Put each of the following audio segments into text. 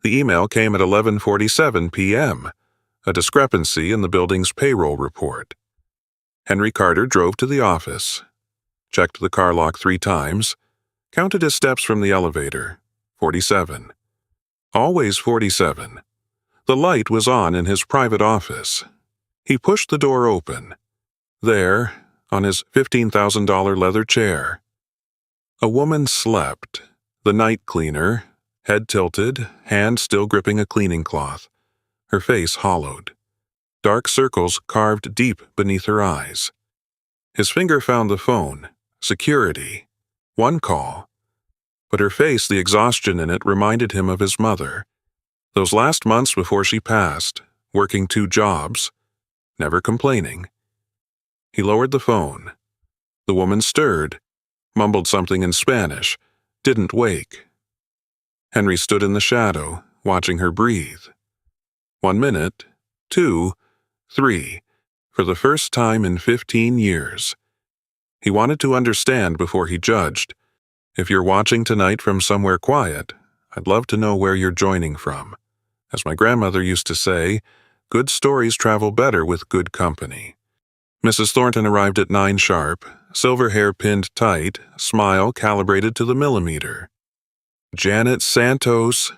The email came at 11:47 p.m., a discrepancy in the building's payroll report. Henry Carter drove to the office, checked the car lock 3 times, counted his steps from the elevator, 47. Always 47. The light was on in his private office. He pushed the door open. There, on his $15,000 leather chair, a woman slept, the night cleaner, head tilted, hand still gripping a cleaning cloth, her face hollowed, dark circles carved deep beneath her eyes. His finger found the phone, security, 1 call, but her face, the exhaustion in it, reminded him of his mother. Those last months before she passed, working 2 jobs, never complaining. He lowered the phone. The woman stirred, mumbled something in Spanish, didn't wake. Henry stood in the shadow, watching her breathe. 1 minute, 2, 3, for the first time in 15 years. He wanted to understand before he judged. If you're watching tonight from somewhere quiet, I'd love to know where you're joining from. As my grandmother used to say, good stories travel better with good company. Mrs. Thornton arrived at 9 sharp, silver hair pinned tight, smile calibrated to the millimeter. Janet Santos.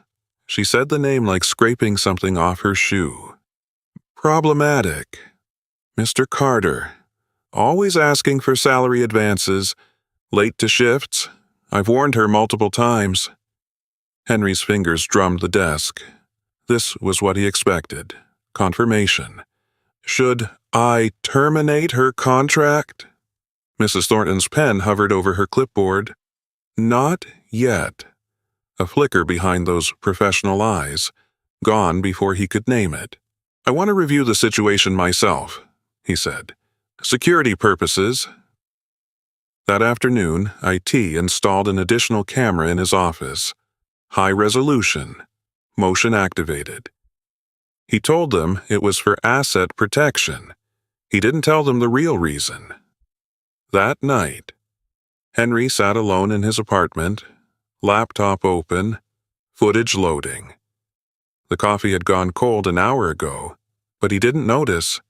She said the name like scraping something off her shoe. Problematic. Mr. Carter. Always asking for salary advances. Late to shifts. I've warned her multiple times. Henry's fingers drummed the desk. This was what he expected. Confirmation. Should I terminate her contract? Mrs. Thornton's pen hovered over her clipboard. Not yet. A flicker behind those professional eyes, gone before he could name it. I want to review the situation myself, he said. Security purposes. That afternoon, IT installed an additional camera in his office. High resolution. Motion activated. He told them it was for asset protection. He didn't tell them the real reason. That night, Henry sat alone in his apartment, laptop open, footage loading. The coffee had gone cold an hour ago, but he didn't notice.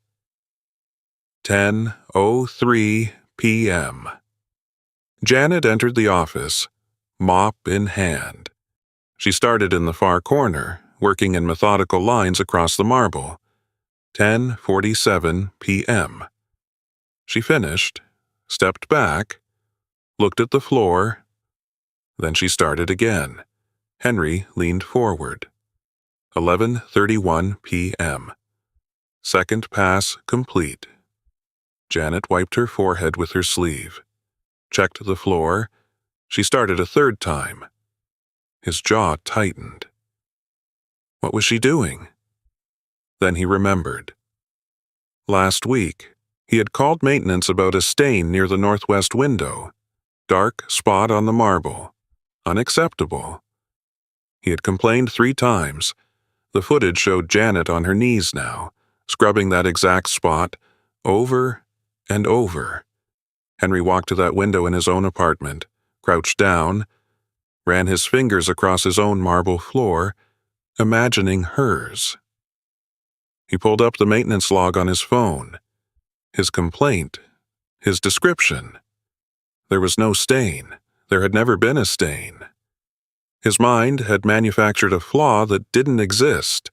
10:03 p.m. Janet entered the office, mop in hand. She started in the far corner, working in methodical lines across the marble. 10:47 p.m. She finished, stepped back, looked at the floor. Then she started again. Henry leaned forward. 11:31 p.m. Second pass complete. Janet wiped her forehead with her sleeve. Checked the floor. She started a 3rd time. His jaw tightened. What was she doing? Then he remembered. Last week, he had called maintenance about a stain near the northwest window. Dark spot on the marble. Unacceptable. He had complained 3 times. The footage showed Janet on her knees now, scrubbing that exact spot over and over. Henry walked to that window in his own apartment, crouched down, ran his fingers across his own marble floor, imagining hers. He pulled up the maintenance log on his phone. His complaint, his description. There was no stain. There had never been a stain. His mind had manufactured a flaw that didn't exist,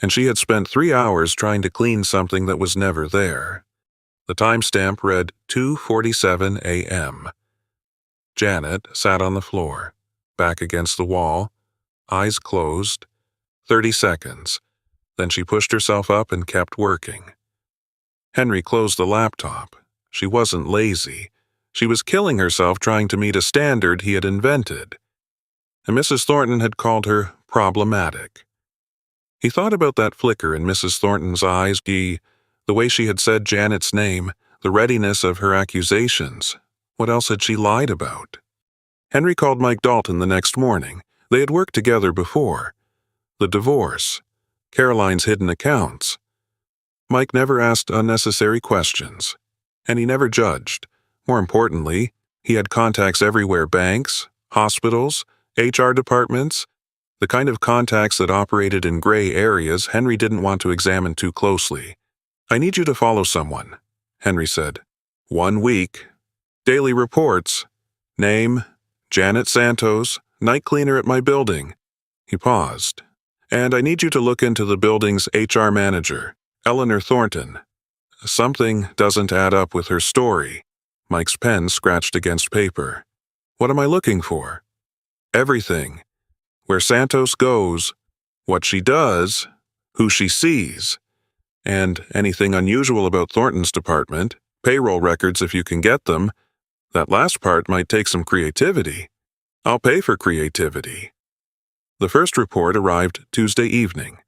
and she had spent 3 hours trying to clean something that was never there. The timestamp read 2:47 a.m. Janet sat on the floor, back against the wall, eyes closed. 30 seconds. Then she pushed herself up and kept working. Henry closed the laptop. She wasn't lazy. She was killing herself trying to meet a standard he had invented. And Mrs. Thornton had called her problematic. He thought about that flicker in Mrs. Thornton's eyes, the way she had said Janet's name, the readiness of her accusations. What else had she lied about? Henry called Mike Dalton the next morning. They had worked together before. The divorce. Caroline's hidden accounts. Mike never asked unnecessary questions. And he never judged. More importantly, he had contacts everywhere: banks, hospitals, HR departments. the kind of contacts that operated in gray areas Henry didn't want to examine too closely. "I need you to follow someone," Henry said. "1 week. Daily reports. Name, Janet Santos, night cleaner at my building." He paused. "And I need you to look into the building's HR manager, Eleanor Thornton. Something doesn't add up with her story." Mike's pen scratched against paper. "What am I looking for?" "Everything. Where Santos goes, what she does, who she sees, and anything unusual about Thornton's department, payroll records if you can get them. That last part might take some creativity. I'll pay for creativity." The first report arrived Tuesday evening.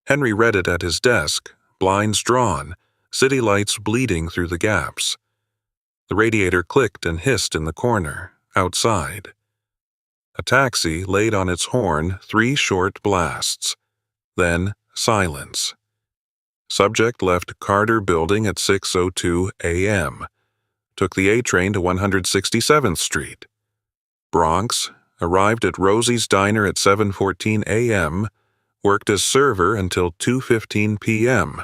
Henry read it at his desk, blinds drawn, city lights bleeding through the gaps. The radiator clicked and hissed in the corner, outside. A taxi laid on its horn 3 short blasts. Then silence. Subject left Carter Building at 6:02 a.m. Took the A train to 167th Street. Bronx arrived at Rosie's Diner at 7:14 a.m., worked as server until 2:15 p.m.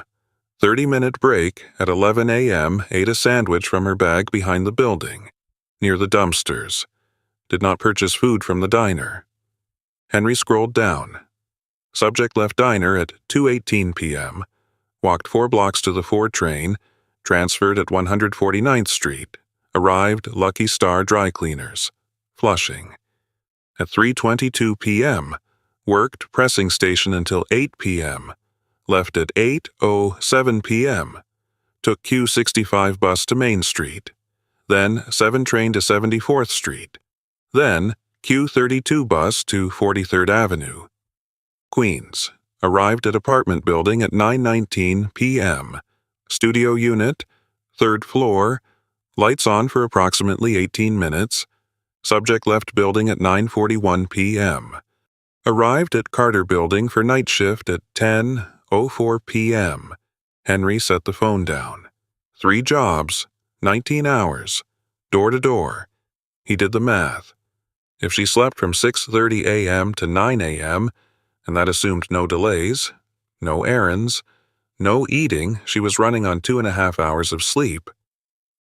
30-minute break at 11 a.m., ate a sandwich from her bag behind the building, near the dumpsters. Did not purchase food from the diner. Henry scrolled down. Subject left diner at 2:18 p.m., walked 4 blocks to the 4 train, transferred at 149th Street, arrived Lucky Star Dry Cleaners, Flushing. At 3:22 p.m., worked pressing station until 8 p.m., left at 8:07 p.m., took Q65 bus to Main Street, then 7 train to 74th Street, then Q32 bus to 43rd Avenue. Queens, arrived at apartment building at 9:19 p.m., studio unit, 3rd floor, lights on for approximately 18 minutes, subject left building at 9:41 p.m., arrived at Carter Building for night shift at 10:04 p.m. Henry set the phone down. 3 jobs, 19 hours, door to door. He did the math. If she slept from 6:30 a.m. to 9 a.m., and that assumed no delays, no errands, no eating, she was running on 2.5 hours of sleep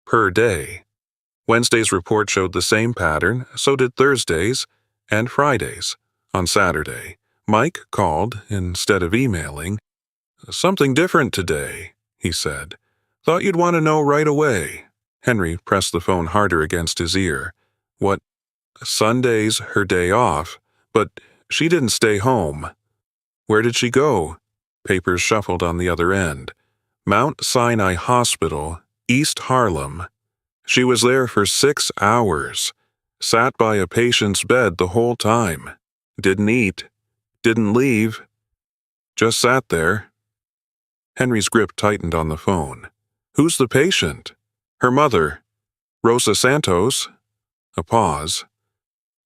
per day. Wednesday's report showed the same pattern, so did Thursday's and Friday's. On Saturday, Mike called instead of emailing. "Something different today," he said. "Thought you'd want to know right away." Henry pressed the phone harder against his ear. "What? Sunday's her day off, but she didn't stay home." "Where did she go?" Papers shuffled on the other end. "Mount Sinai Hospital, East Harlem. She was there for 6 hours. Sat by a patient's bed the whole time. Didn't eat. Didn't leave. Just sat there." Henry's grip tightened on the phone. "Who's the patient?" "Her mother. Rosa Santos." A pause.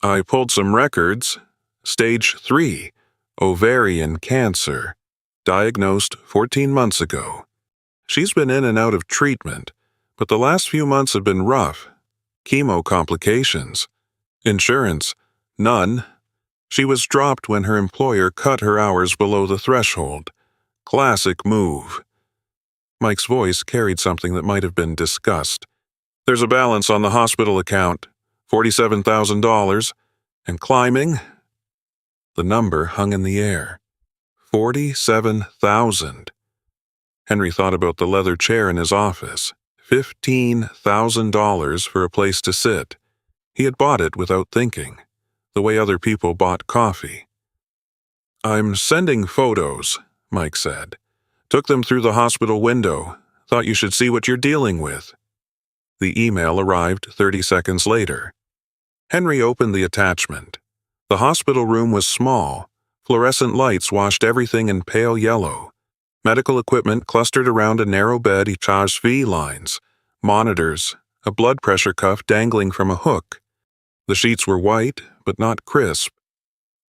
"I pulled some records. Stage 3, ovarian cancer. Diagnosed 14 months ago. She's been in and out of treatment, but the last few months have been rough. Chemo complications. Insurance, none. She was dropped when her employer cut her hours below the threshold. Classic move." Mike's voice carried something that might have been disgust. "There's a balance on the hospital account, $47,000, and climbing." The number hung in the air. 47,000. Henry thought about the leather chair in his office. $15,000 for a place to sit. He had bought it without thinking, the way other people bought coffee. "I'm sending photos," Mike said. "Took them through the hospital window. Thought you should see what you're dealing with." The email arrived 30 seconds later. Henry opened the attachment. The hospital room was small. Fluorescent lights washed everything in pale yellow. Medical equipment clustered around a narrow bed, HV lines, monitors, a blood pressure cuff dangling from a hook. The sheets were white, but not crisp.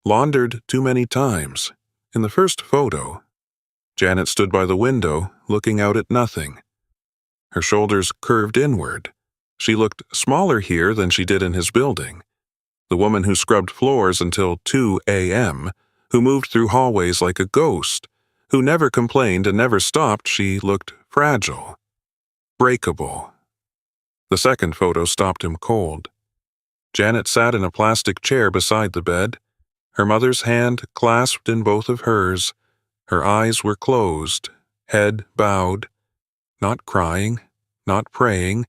Laundered too many times. In the first photo, Janet stood by the window, looking out at nothing. Her shoulders curved inward. She looked smaller here than she did in his building. The woman who scrubbed floors until 2 a.m. who moved through hallways like a ghost, who never complained and never stopped. She looked fragile, breakable. The second photo stopped him cold. Janet sat in a plastic chair beside the bed, her mother's hand clasped in both of hers. Her eyes were closed, head bowed, not crying, not praying,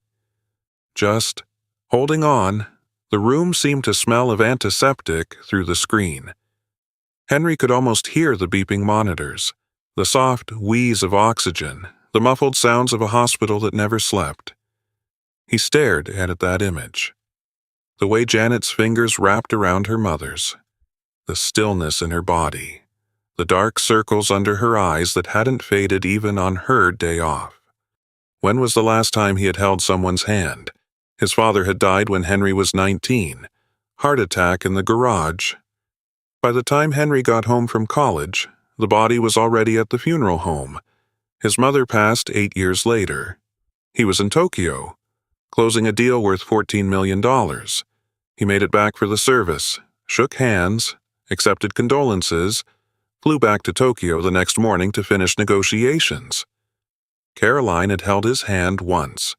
just holding on. The room seemed to smell of antiseptic through the screen. Henry could almost hear the beeping monitors, the soft wheeze of oxygen, the muffled sounds of a hospital that never slept. He stared at that image. The way Janet's fingers wrapped around her mother's, the stillness in her body, the dark circles under her eyes that hadn't faded even on her day off. When was the last time he had held someone's hand? His father had died when Henry was 19. Heart attack in the garage. By the time Henry got home from college, the body was already at the funeral home. His mother passed 8 years later. He was in Tokyo, closing a deal worth $14 million. He made it back for the service, shook hands, accepted condolences, flew back to Tokyo the next morning to finish negotiations. Caroline had held his hand once,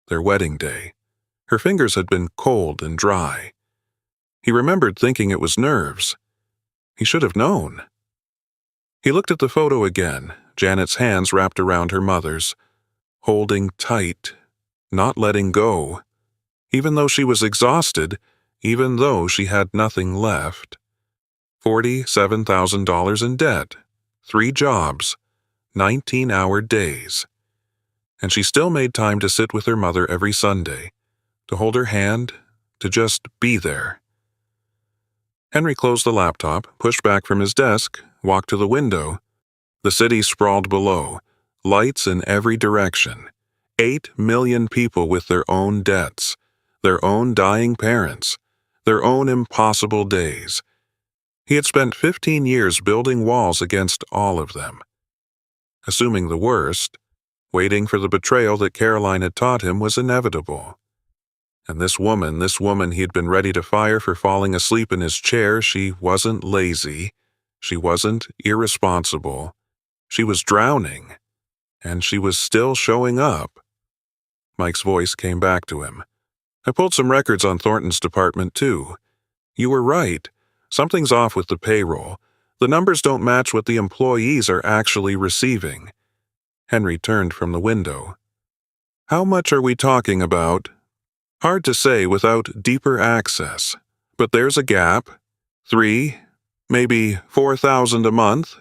their wedding day. Her fingers had been cold and dry. He remembered thinking it was nerves. He should have known. He looked at the photo again, Janet's hands wrapped around her mother's, holding tight, not letting go, even though she was exhausted, even though she had nothing left. $47,000 in debt, 3 jobs, 19-hour days. And she still made time to sit with her mother every Sunday, to hold her hand, to just be there. Henry closed the laptop, pushed back from his desk, walked to the window. The city sprawled below, lights in every direction. 8 million people with their own debts, their own dying parents, their own impossible days. He had spent 15 years building walls against all of them. Assuming the worst, waiting for the betrayal that Caroline had taught him was inevitable. And this woman he had been ready to fire for falling asleep in his chair, she wasn't lazy, she wasn't irresponsible, she was drowning, and she was still showing up. Mike's voice came back to him. I pulled some records on Thornton's department, too. You were right. Something's off with the payroll. The numbers don't match what the employees are actually receiving. Henry turned from the window. How much are we talking about? Hard to say without deeper access, but there's a gap. 3, maybe 4,000 a month.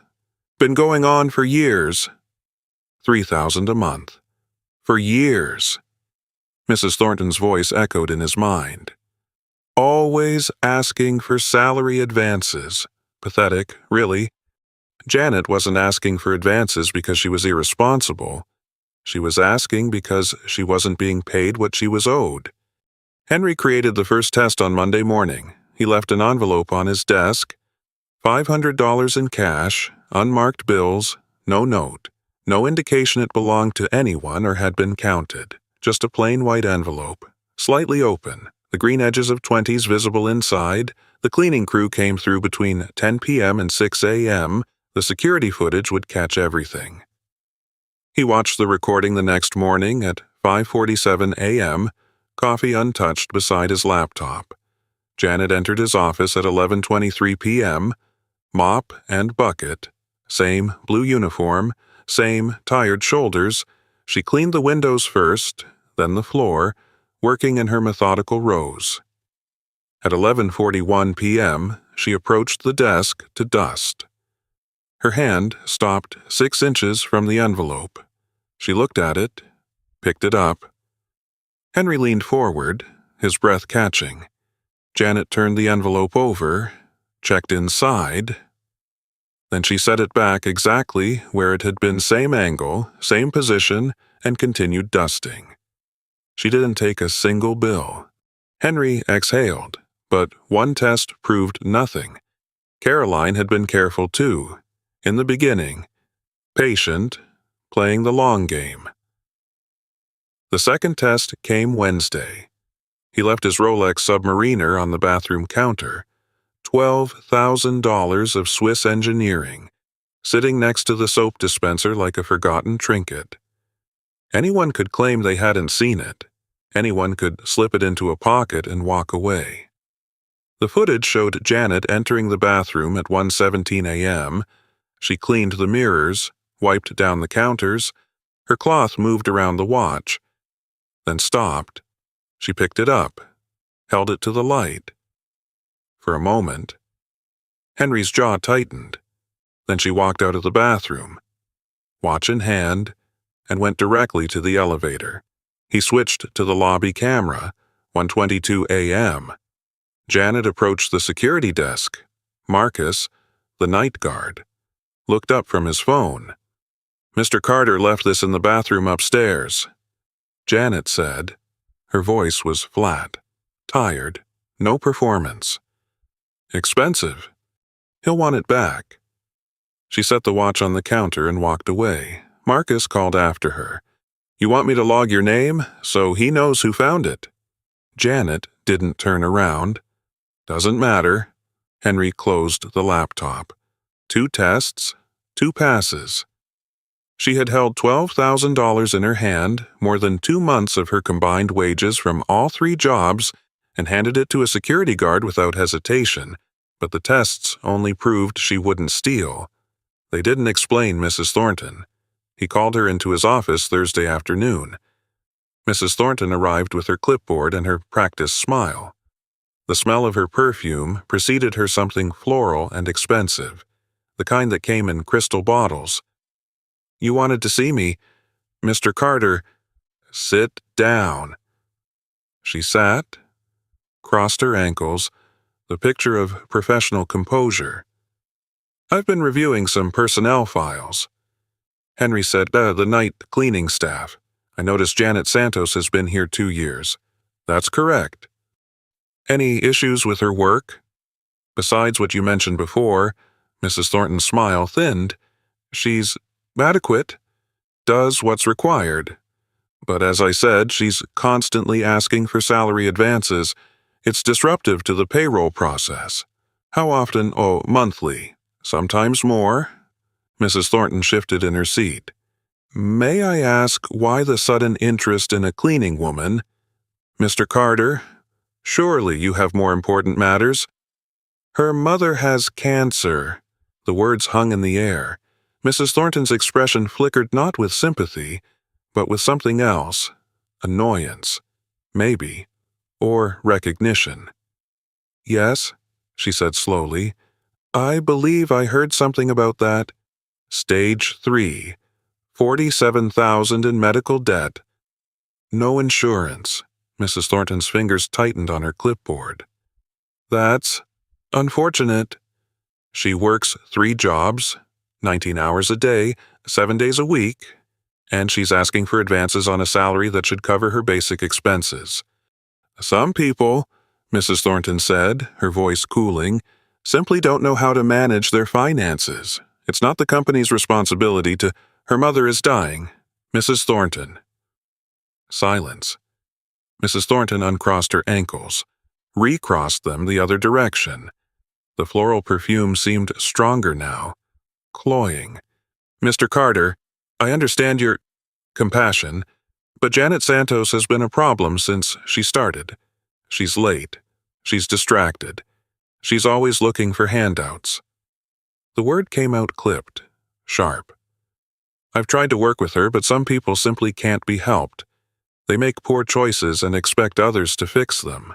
Been going on for years. 3,000 a month. For years. Mrs. Thornton's voice echoed in his mind. Always asking for salary advances. Pathetic, really. Janet wasn't asking for advances because she was irresponsible. She was asking because she wasn't being paid what she was owed. Henry created the first test on Monday morning. He left an envelope on his desk. $500 in cash, unmarked bills, no note, no indication it belonged to anyone or had been counted. Just a plain white envelope, slightly open, the green edges of 20s visible inside. The cleaning crew came through between 10 p.m. and 6 a.m. The security footage would catch everything. He watched the recording the next morning at 5:47 a.m., coffee untouched beside his laptop. Janet entered his office at 11:23 p.m., mop and bucket, same blue uniform, same tired shoulders. She cleaned the windows first, then the floor, working in her methodical rows. At 11:41 p.m., she approached the desk to dust. Her hand stopped 6 inches from the envelope. She looked at it, picked it up. Henry leaned forward, his breath catching. Janet turned the envelope over, checked inside. Then she set it back exactly where it had been, same angle, same position, and continued dusting. She didn't take a single bill. Henry exhaled, but one test proved nothing. Caroline had been careful too. In the beginning, patient, playing the long game. The second test came Wednesday. He left his Rolex Submariner on the bathroom counter. $12,000 of Swiss engineering, sitting next to the soap dispenser like a forgotten trinket. Anyone could claim they hadn't seen it. Anyone could slip it into a pocket and walk away. The footage showed Janet entering the bathroom at 1:17 a.m. She cleaned the mirrors, wiped down the counters, her cloth moved around the watch, then stopped. She picked it up, held it to the light. For a moment, Henry's jaw tightened. Then she walked out of the bathroom, watch in hand, and went directly to the elevator. He switched to the lobby camera, 1:22 a.m. Janet approached the security desk. Marcus, the night guard, looked up from his phone. "Mr. Carter left this in the bathroom upstairs," Janet said. Her voice was flat, tired, no performance. "Expensive. He'll want it back." She set the watch on the counter and walked away. Marcus called after her. "You want me to log your name so he knows who found it?" Janet didn't turn around. "Doesn't matter." Henry closed the laptop. 2 tests, 2 passes. She had held $12,000 in her hand, more than 2 months of her combined wages from all 3 jobs, and handed it to a security guard without hesitation, but the tests only proved she wouldn't steal. They didn't explain Mrs. Thornton. He called her into his office Thursday afternoon. Mrs. Thornton arrived with her clipboard and her practiced smile. The smell of her perfume preceded her something floral and expensive, the kind that came in crystal bottles. "You wanted to see me, Mr. Carter." "Sit down." She sat, crossed her ankles, the picture of professional composure. "I've been reviewing some personnel files." Henry said, "The night cleaning staff. I noticed Janet Santos has been here 2 years." "That's correct." "Any issues with her work?" "Besides what you mentioned before," Mrs. Thornton's smile thinned, "she's adequate, does what's required. But as I said, she's constantly asking for salary advances. It's disruptive to the payroll process." "How often?" "Oh, monthly. Sometimes more." Mrs. Thornton shifted in her seat. "May I ask why the sudden interest in a cleaning woman?" "Mr. Carter, surely you have more important matters." "Her mother has cancer." The words hung in the air. Mrs. Thornton's expression flickered not with sympathy, but with something else, annoyance, maybe, or recognition. "Yes," she said slowly, "I believe I heard something about that. Stage 3, 47,000 in medical debt. No insurance." Mrs. Thornton's fingers tightened on her clipboard. "That's unfortunate." "She works 3 jobs, 19 hours a day, 7 days a week, and she's asking for advances on a salary that should cover her basic expenses." "Some people," Mrs. Thornton said, her voice cooling, "simply don't know how to manage their finances. It's not the company's responsibility to—" "Her mother is dying. Mrs. Thornton." Silence. Mrs. Thornton uncrossed her ankles, recrossed them the other direction. The floral perfume seemed stronger now, cloying. "Mr. Carter, I understand your compassion, but Janet Santos has been a problem since she started. She's late. She's distracted. She's always looking for handouts." The word came out clipped, sharp. "I've tried to work with her, but some people simply can't be helped. They make poor choices and expect others to fix them."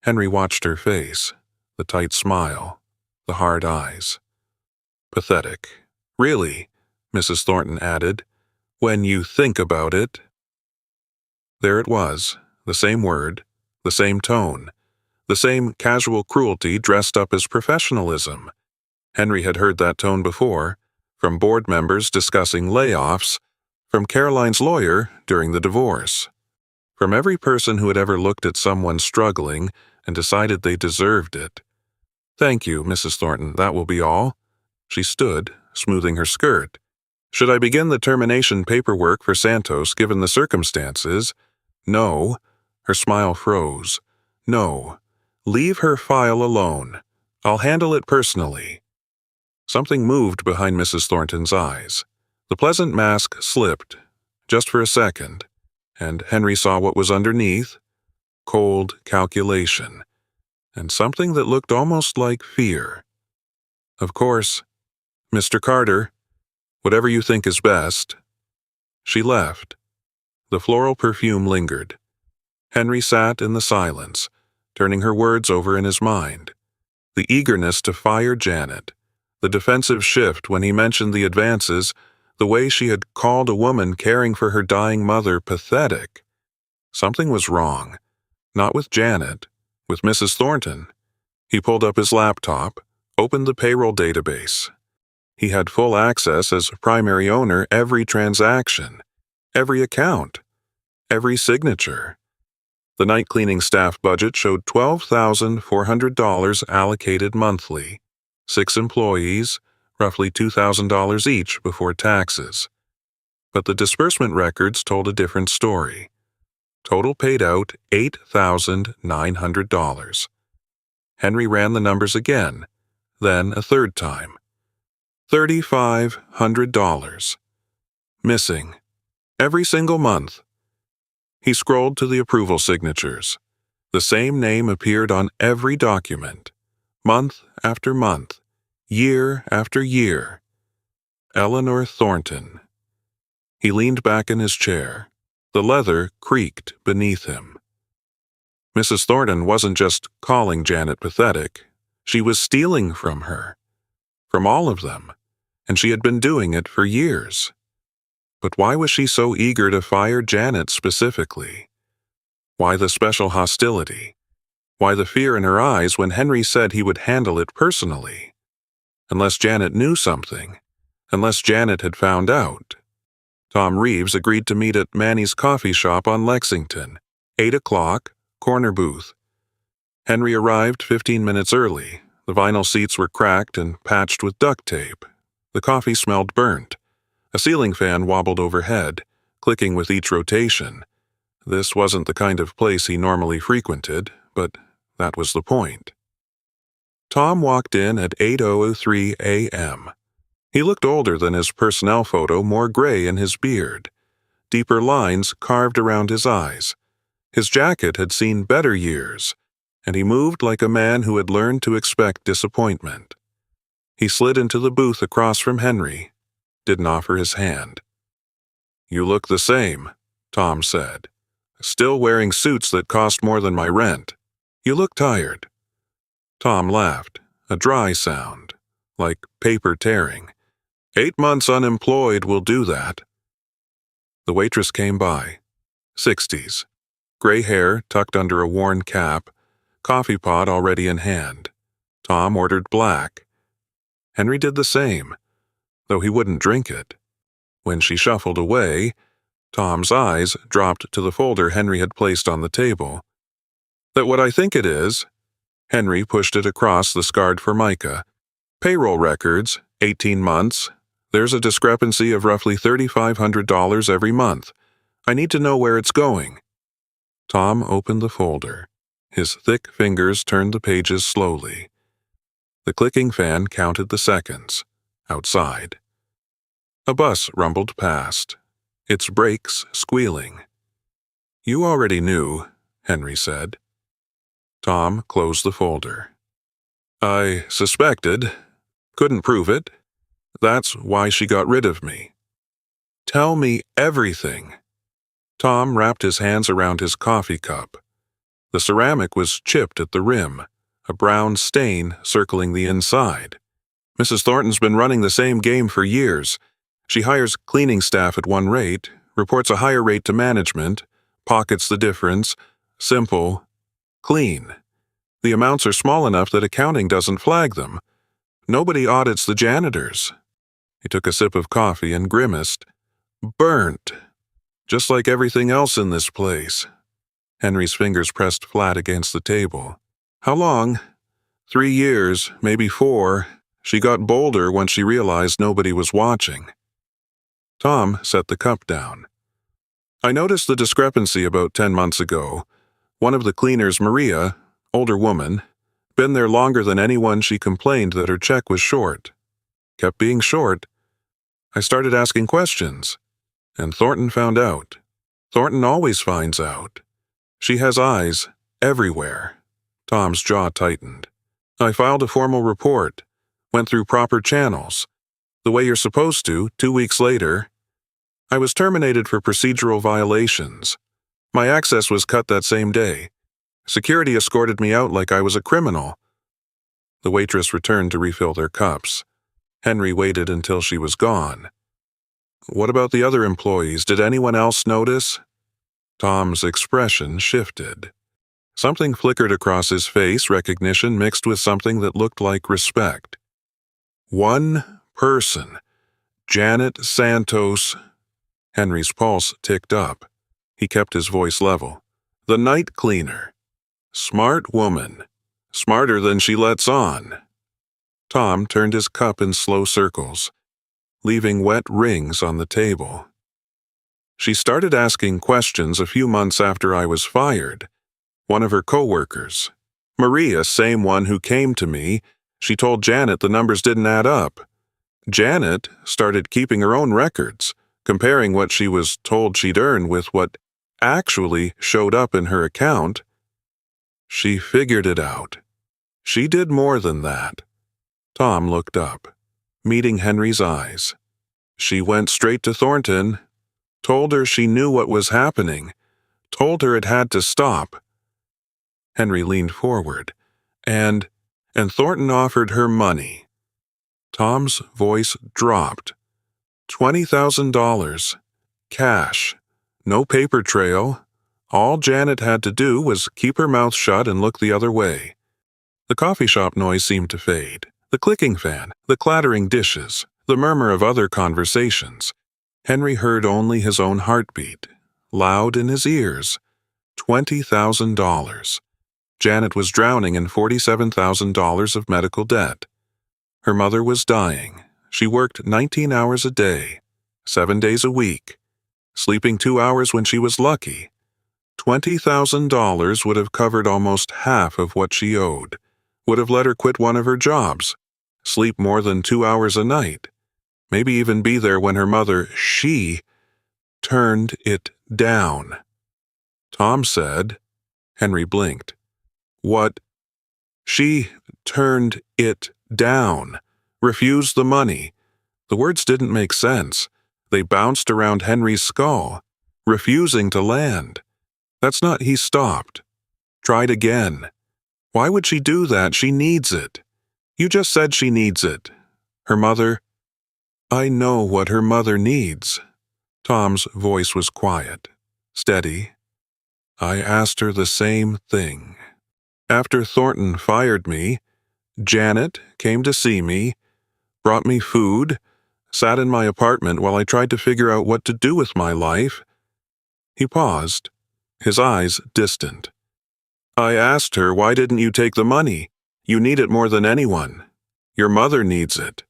Henry watched her face, the tight smile, the hard eyes. "Pathetic. Really," Mrs. Thornton added, "when you think about it." There it was, the same word, the same tone, the same casual cruelty dressed up as professionalism. Henry had heard that tone before, from board members discussing layoffs, from Caroline's lawyer during the divorce, from every person who had ever looked at someone struggling and decided they deserved it. "Thank you, Mrs. Thornton, that will be all." She stood, smoothing her skirt. "Should I begin the termination paperwork for Santos given the circumstances?" "No." Her smile froze. "No. Leave her file alone. I'll handle it personally. Something moved behind Mrs. Thornton's eyes. The pleasant mask slipped, just for a second, and Henry saw what was underneath: cold calculation, and something that looked almost like fear. Of course, Mr. Carter, whatever you think is best. She left. The floral perfume lingered. Henry sat in the silence, turning her words over in his mind. The eagerness to fire Janet, the defensive shift when he mentioned the advances, the way she had called a woman caring for her dying mother pathetic. Something was wrong. Not with Janet, with Mrs. Thornton. He pulled up his laptop, opened the payroll database. He had full access as primary owner every transaction, every account, every signature. The night cleaning staff budget showed $12,400 allocated monthly. 6 employees, roughly $2,000 each before taxes. But the disbursement records told a different story. Total paid out $8,900. Henry ran the numbers again, then a third time. $3,500. Missing. Every single month. He scrolled to the approval signatures. The same name appeared on every document. Month after month. Year after year. Eleanor Thornton. He leaned back in his chair. The leather creaked beneath him. Mrs. Thornton wasn't just calling Janet pathetic. She was stealing from her. From all of them. And she had been doing it for years. But why was she so eager to fire Janet specifically? Why the special hostility? Why the fear in her eyes when Henry said he would handle it personally? Unless Janet knew something. Unless Janet had found out. Tom Reeves agreed to meet at Manny's coffee shop on Lexington. 8 o'clock, corner booth. Henry arrived 15 minutes early. The vinyl seats were cracked and patched with duct tape. The coffee smelled burnt. A ceiling fan wobbled overhead, clicking with each rotation. This wasn't the kind of place he normally frequented, but that was the point. Tom walked in at 8:03 a.m. He looked older than his personnel photo, more gray in his beard. Deeper lines carved around his eyes. His jacket had seen better years, and he moved like a man who had learned to expect disappointment. He slid into the booth across from Henry. Didn't offer his hand. "You look the same," Tom said. "Still wearing suits that cost more than my rent. You look tired." Tom laughed, a dry sound, like paper tearing. 8 months unemployed will do that. The waitress came by. 60s. Gray hair tucked under a worn cap, coffee pot already in hand. Tom ordered black. Henry did the same, though he wouldn't drink it. When she shuffled away, Tom's eyes dropped to the folder Henry had placed on the table. "That what I think it is?" Henry pushed it across the scarred formica. "Payroll records, 18 months. There's a discrepancy of roughly $3,500 every month. I need to know where it's going." Tom opened the folder. His thick fingers turned the pages slowly. The clicking fan counted the seconds. Outside. A bus rumbled past, its brakes squealing. "You already knew," Henry said. Tom closed the folder. "I suspected. Couldn't prove it. That's why she got rid of me." "Tell me everything." Tom wrapped his hands around his coffee cup. The ceramic was chipped at the rim, a brown stain circling the inside. "Mrs. Thornton's been running the same game for years. She hires cleaning staff at one rate, reports a higher rate to management, pockets the difference. Simple. Clean. The amounts are small enough that accounting doesn't flag them. Nobody audits the janitors." He took a sip of coffee and grimaced. "Burnt. Just like everything else in this place." Henry's fingers pressed flat against the table. "How long?" 3 years, maybe 4. She got bolder once she realized nobody was watching. Tom set the cup down. "I noticed the discrepancy about 10 months ago. One of the cleaners, Maria, older woman, Been there longer than anyone. She complained that her check was short. Kept being short. I started asking questions, and Thornton found out. Thornton always finds out. She has eyes everywhere. Tom's jaw tightened. I filed a formal report, went through proper channels, the way you're supposed to. 2 weeks later, I was terminated for procedural violations. My access was cut that same day. Security escorted me out like I was a criminal. The waitress returned to refill their cups. Henry waited until she was gone. What about the other employees? Did anyone else notice? Tom's expression shifted. Something flickered across his face, recognition mixed with something that looked like respect. One person. Janet Santos. Henry's pulse ticked up. He kept his voice level. The night cleaner. Smart woman. Smarter than she lets on. Tom turned his cup in slow circles, leaving wet rings on the table. She started asking questions a few months after I was fired. One of her coworkers, Maria, same one who came to me, she told Janet the numbers didn't add up. Janet started keeping her own records, comparing what she was told she'd earn with what actually showed up in her account. She figured it out. She did more than that. Tom looked up, meeting Henry's eyes. She went straight to Thornton, told her she knew what was happening, told her it had to stop. Henry leaned forward, and Thornton offered her money. Tom's voice dropped. $20,000. Cash. No paper trail. All Janet had to do was keep her mouth shut and look the other way. The coffee shop noise seemed to fade. The clicking fan, the clattering dishes, the murmur of other conversations. Henry heard only his own heartbeat, loud in his ears. $20,000. Janet was drowning in $47,000 of medical debt. Her mother was dying. She worked 19 hours a day, 7 days a week, sleeping 2 hours when she was lucky. $20,000 would have covered almost half of what she owed, would have let her quit one of her jobs, sleep more than 2 hours a night, maybe even be there when her mother, she, turned it down. Tom said. Henry blinked. What? She turned it down. Refused the money. The words didn't make sense. They bounced around Henry's skull, refusing to land. That's not. He stopped. Tried again. Why would she do that? She needs it. You just said she needs it. Her mother. I know what her mother needs. Tom's voice was quiet, steady. I asked her the same thing. After Thornton fired me, Janet came to see me, brought me food, sat in my apartment while I tried to figure out what to do with my life. He paused, his eyes distant. I asked her, why didn't you take the money? You need it more than anyone. Your mother needs it.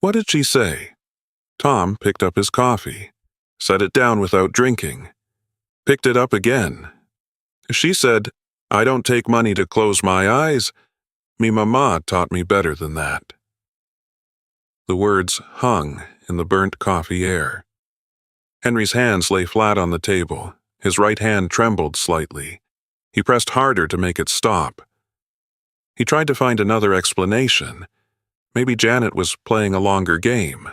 What did she say? Tom picked up his coffee, set it down without drinking, picked it up again. She said, I don't take money to close my eyes. Me mama taught me better than that. The words hung in the burnt coffee air. Henry's hands lay flat on the table. His right hand trembled slightly. He pressed harder to make it stop. He tried to find another explanation. Maybe Janet was playing a longer game.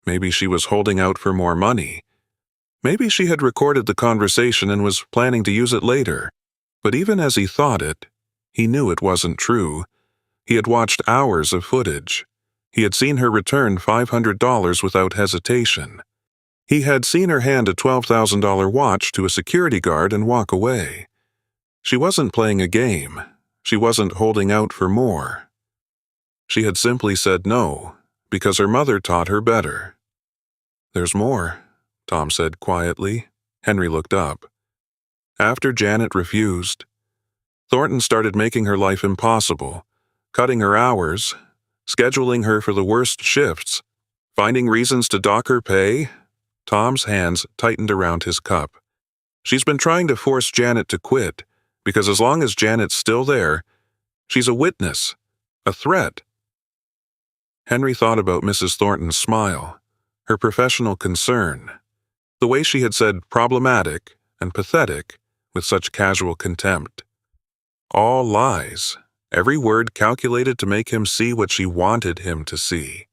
Maybe she was holding out for more money. Maybe she had recorded the conversation and was planning to use it later. But even as he thought it, he knew it wasn't true. He had watched hours of footage. He had seen her return $500 without hesitation. He had seen her hand a $12,000 watch to a security guard and walk away. She wasn't playing a game. She wasn't holding out for more. She had simply said no, because her mother taught her better. There's more, Tom said quietly. Henry looked up. After Janet refused, Thornton started making her life impossible, cutting her hours, scheduling her for the worst shifts, finding reasons to dock her pay. Tom's hands tightened around his cup. She's been trying to force Janet to quit, because as long as Janet's still there, She's a witness. A threat. Henry thought about Mrs. Thornton's smile, her professional concern, the way she had said problematic and pathetic with such casual contempt. All lies, every word calculated to make him see what she wanted him to see.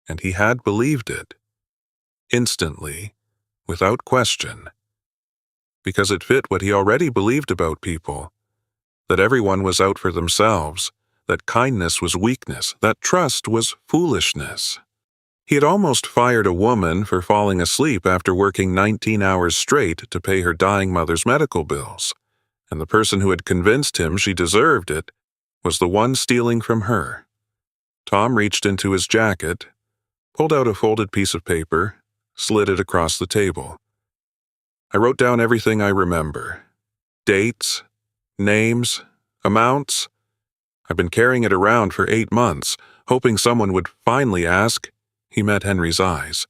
And he had believed it. Instantly, without question. Because it fit what he already believed about people, that everyone was out for themselves, that kindness was weakness, that trust was foolishness. He had almost fired a woman for falling asleep after working 19 hours straight to pay her dying mother's medical bills, and the person who had convinced him she deserved it was the one stealing from her. Tom reached into his jacket, pulled out a folded piece of paper, slid it across the table. I wrote down everything I remember. Dates, names, amounts. I've been carrying it around for 8 months, hoping someone would finally ask. He met Henry's eyes.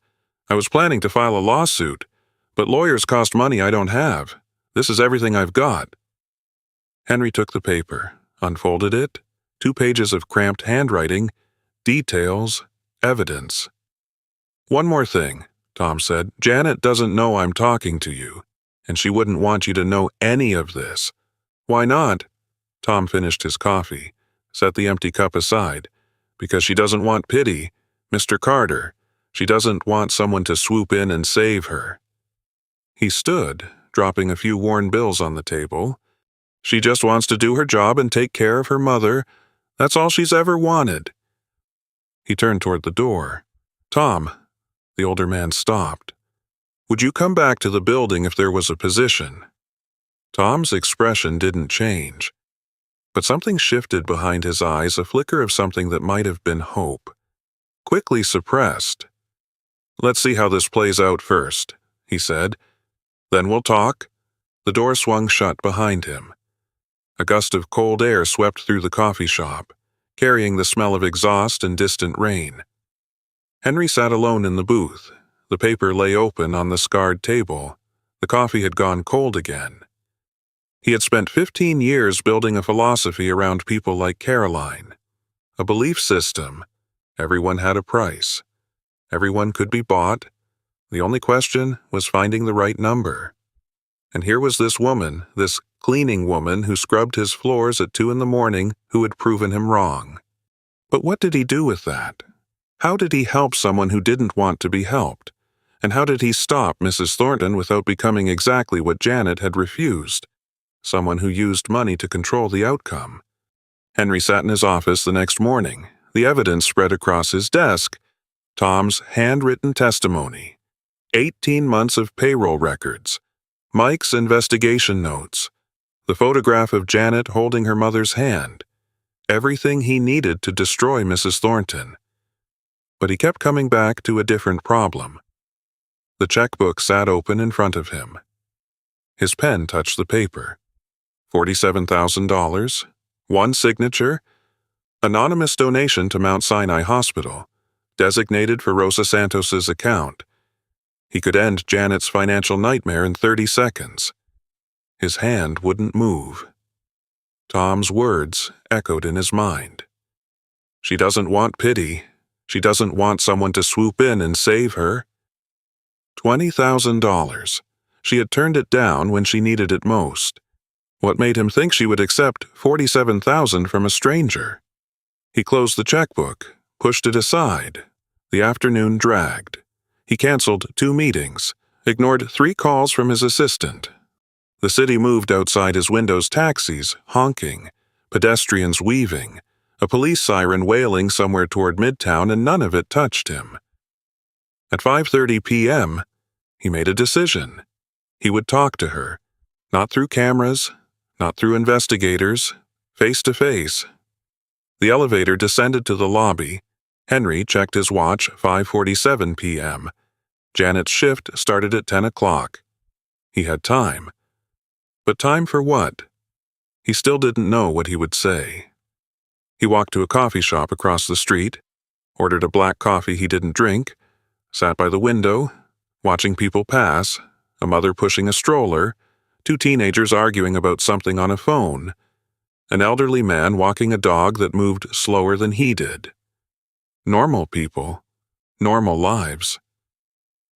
I was planning to file a lawsuit, but lawyers cost money I don't have. This is everything I've got. Henry took the paper, unfolded it, 2 pages of cramped handwriting, details, evidence. One more thing, Tom said. Janet doesn't know I'm talking to you, and she wouldn't want you to know any of this. Why not? Tom finished his coffee, set the empty cup aside. Because she doesn't want pity, Mr. Carter. She doesn't want someone to swoop in and save her. He stood, dropping a few worn bills on the table. She just wants to do her job and take care of her mother. That's all she's ever wanted. He turned toward the door. Tom, the older man stopped. Would you come back to the building if there was a position? Tom's expression didn't change, but something shifted behind his eyes, a flicker of something that might have been hope. Quickly suppressed. Let's see how this plays out first, he said. Then we'll talk. The door swung shut behind him. A gust of cold air swept through the coffee shop, carrying the smell of exhaust and distant rain. Henry sat alone in the booth. The paper lay open on the scarred table. The coffee had gone cold again. He had spent 15 years building a philosophy around people like Caroline. A belief system. Everyone had a price. Everyone could be bought. The only question was finding the right number. And here was this woman, this cleaning woman who scrubbed his floors at 2 a.m, who had proven him wrong. But what did he do with that? How did he help someone who didn't want to be helped? And how did he stop Mrs. Thornton without becoming exactly what Janet had refused? Someone who used money to control the outcome. Henry sat in his office the next morning, the evidence spread across his desk. Tom's handwritten testimony, 18 months of payroll records, Mike's investigation notes, the photograph of Janet holding her mother's hand, everything he needed to destroy Mrs. Thornton. But he kept coming back to a different problem. The checkbook sat open in front of him. His pen touched the paper. $47,000, one signature, anonymous donation to Mount Sinai Hospital, designated for Rosa Santos's account. He could end Janet's financial nightmare in 30 seconds. His hand wouldn't move. Tom's words echoed in his mind. She doesn't want pity. She doesn't want someone to swoop in and save her. $20,000. She had turned it down when she needed it most. What made him think she would accept $47,000 from a stranger? He closed the checkbook, pushed it aside. The afternoon dragged. He canceled 2 meetings, ignored 3 calls from his assistant. The city moved outside his windows, taxis honking, pedestrians weaving, a police siren wailing somewhere toward Midtown, and none of it touched him. At 5:30 p.m., he made a decision. He would talk to her, not through cameras, not through investigators, face to face. The elevator descended to the lobby. Henry checked his watch, 5:47 p.m. Janet's shift started at 10 o'clock. He had time. But time for what? He still didn't know what he would say. He walked to a coffee shop across the street, ordered a black coffee he didn't drink, sat by the window, watching people pass, a mother pushing a stroller, 2 teenagers arguing about something on a phone. An elderly man walking a dog that moved slower than he did. Normal people, normal lives.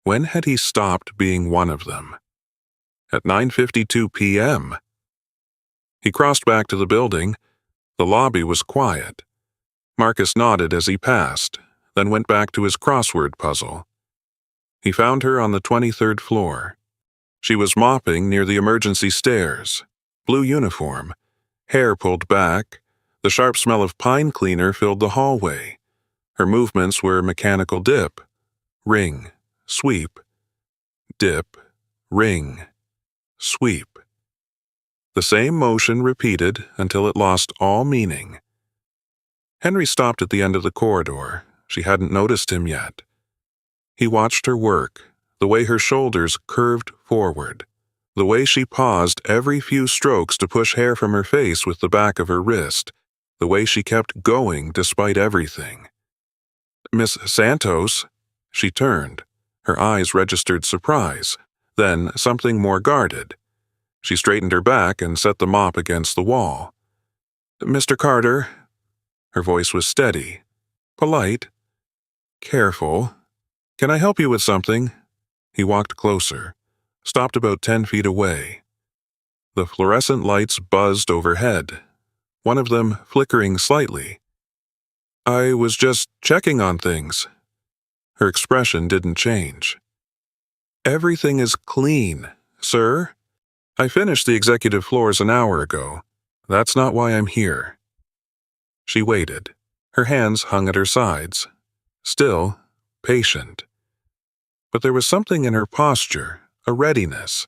When had he stopped being one of them? At 9:52 p.m. He crossed back to the building. The lobby was quiet. Marcus nodded as he passed, then went back to his crossword puzzle. He found her on the 23rd floor. She was mopping near the emergency stairs. Blue uniform, hair pulled back. The sharp smell of pine cleaner filled the hallway. Her movements were mechanical dip, ring, sweep, dip, ring, sweep. The same motion repeated until it lost all meaning. Henry stopped at the end of the corridor. She hadn't noticed him yet. He watched her work, the way her shoulders curved forward, the way she paused every few strokes to push hair from her face with the back of her wrist, the way she kept going despite everything. "Miss Santos?" She turned. Her eyes registered surprise, then something more guarded. She straightened her back and set the mop against the wall. "Mr. Carter?" Her voice was steady, polite, careful. "Can I help you with something?" He walked closer, stopped about 10 feet away. The fluorescent lights buzzed overhead, one of them flickering slightly. "I was just checking on things." Her expression didn't change. "Everything is clean, sir. I finished the executive floors an hour ago. That's not why I'm here." She waited. Her hands hung at her sides, still patient. But there was something in her posture, a readiness,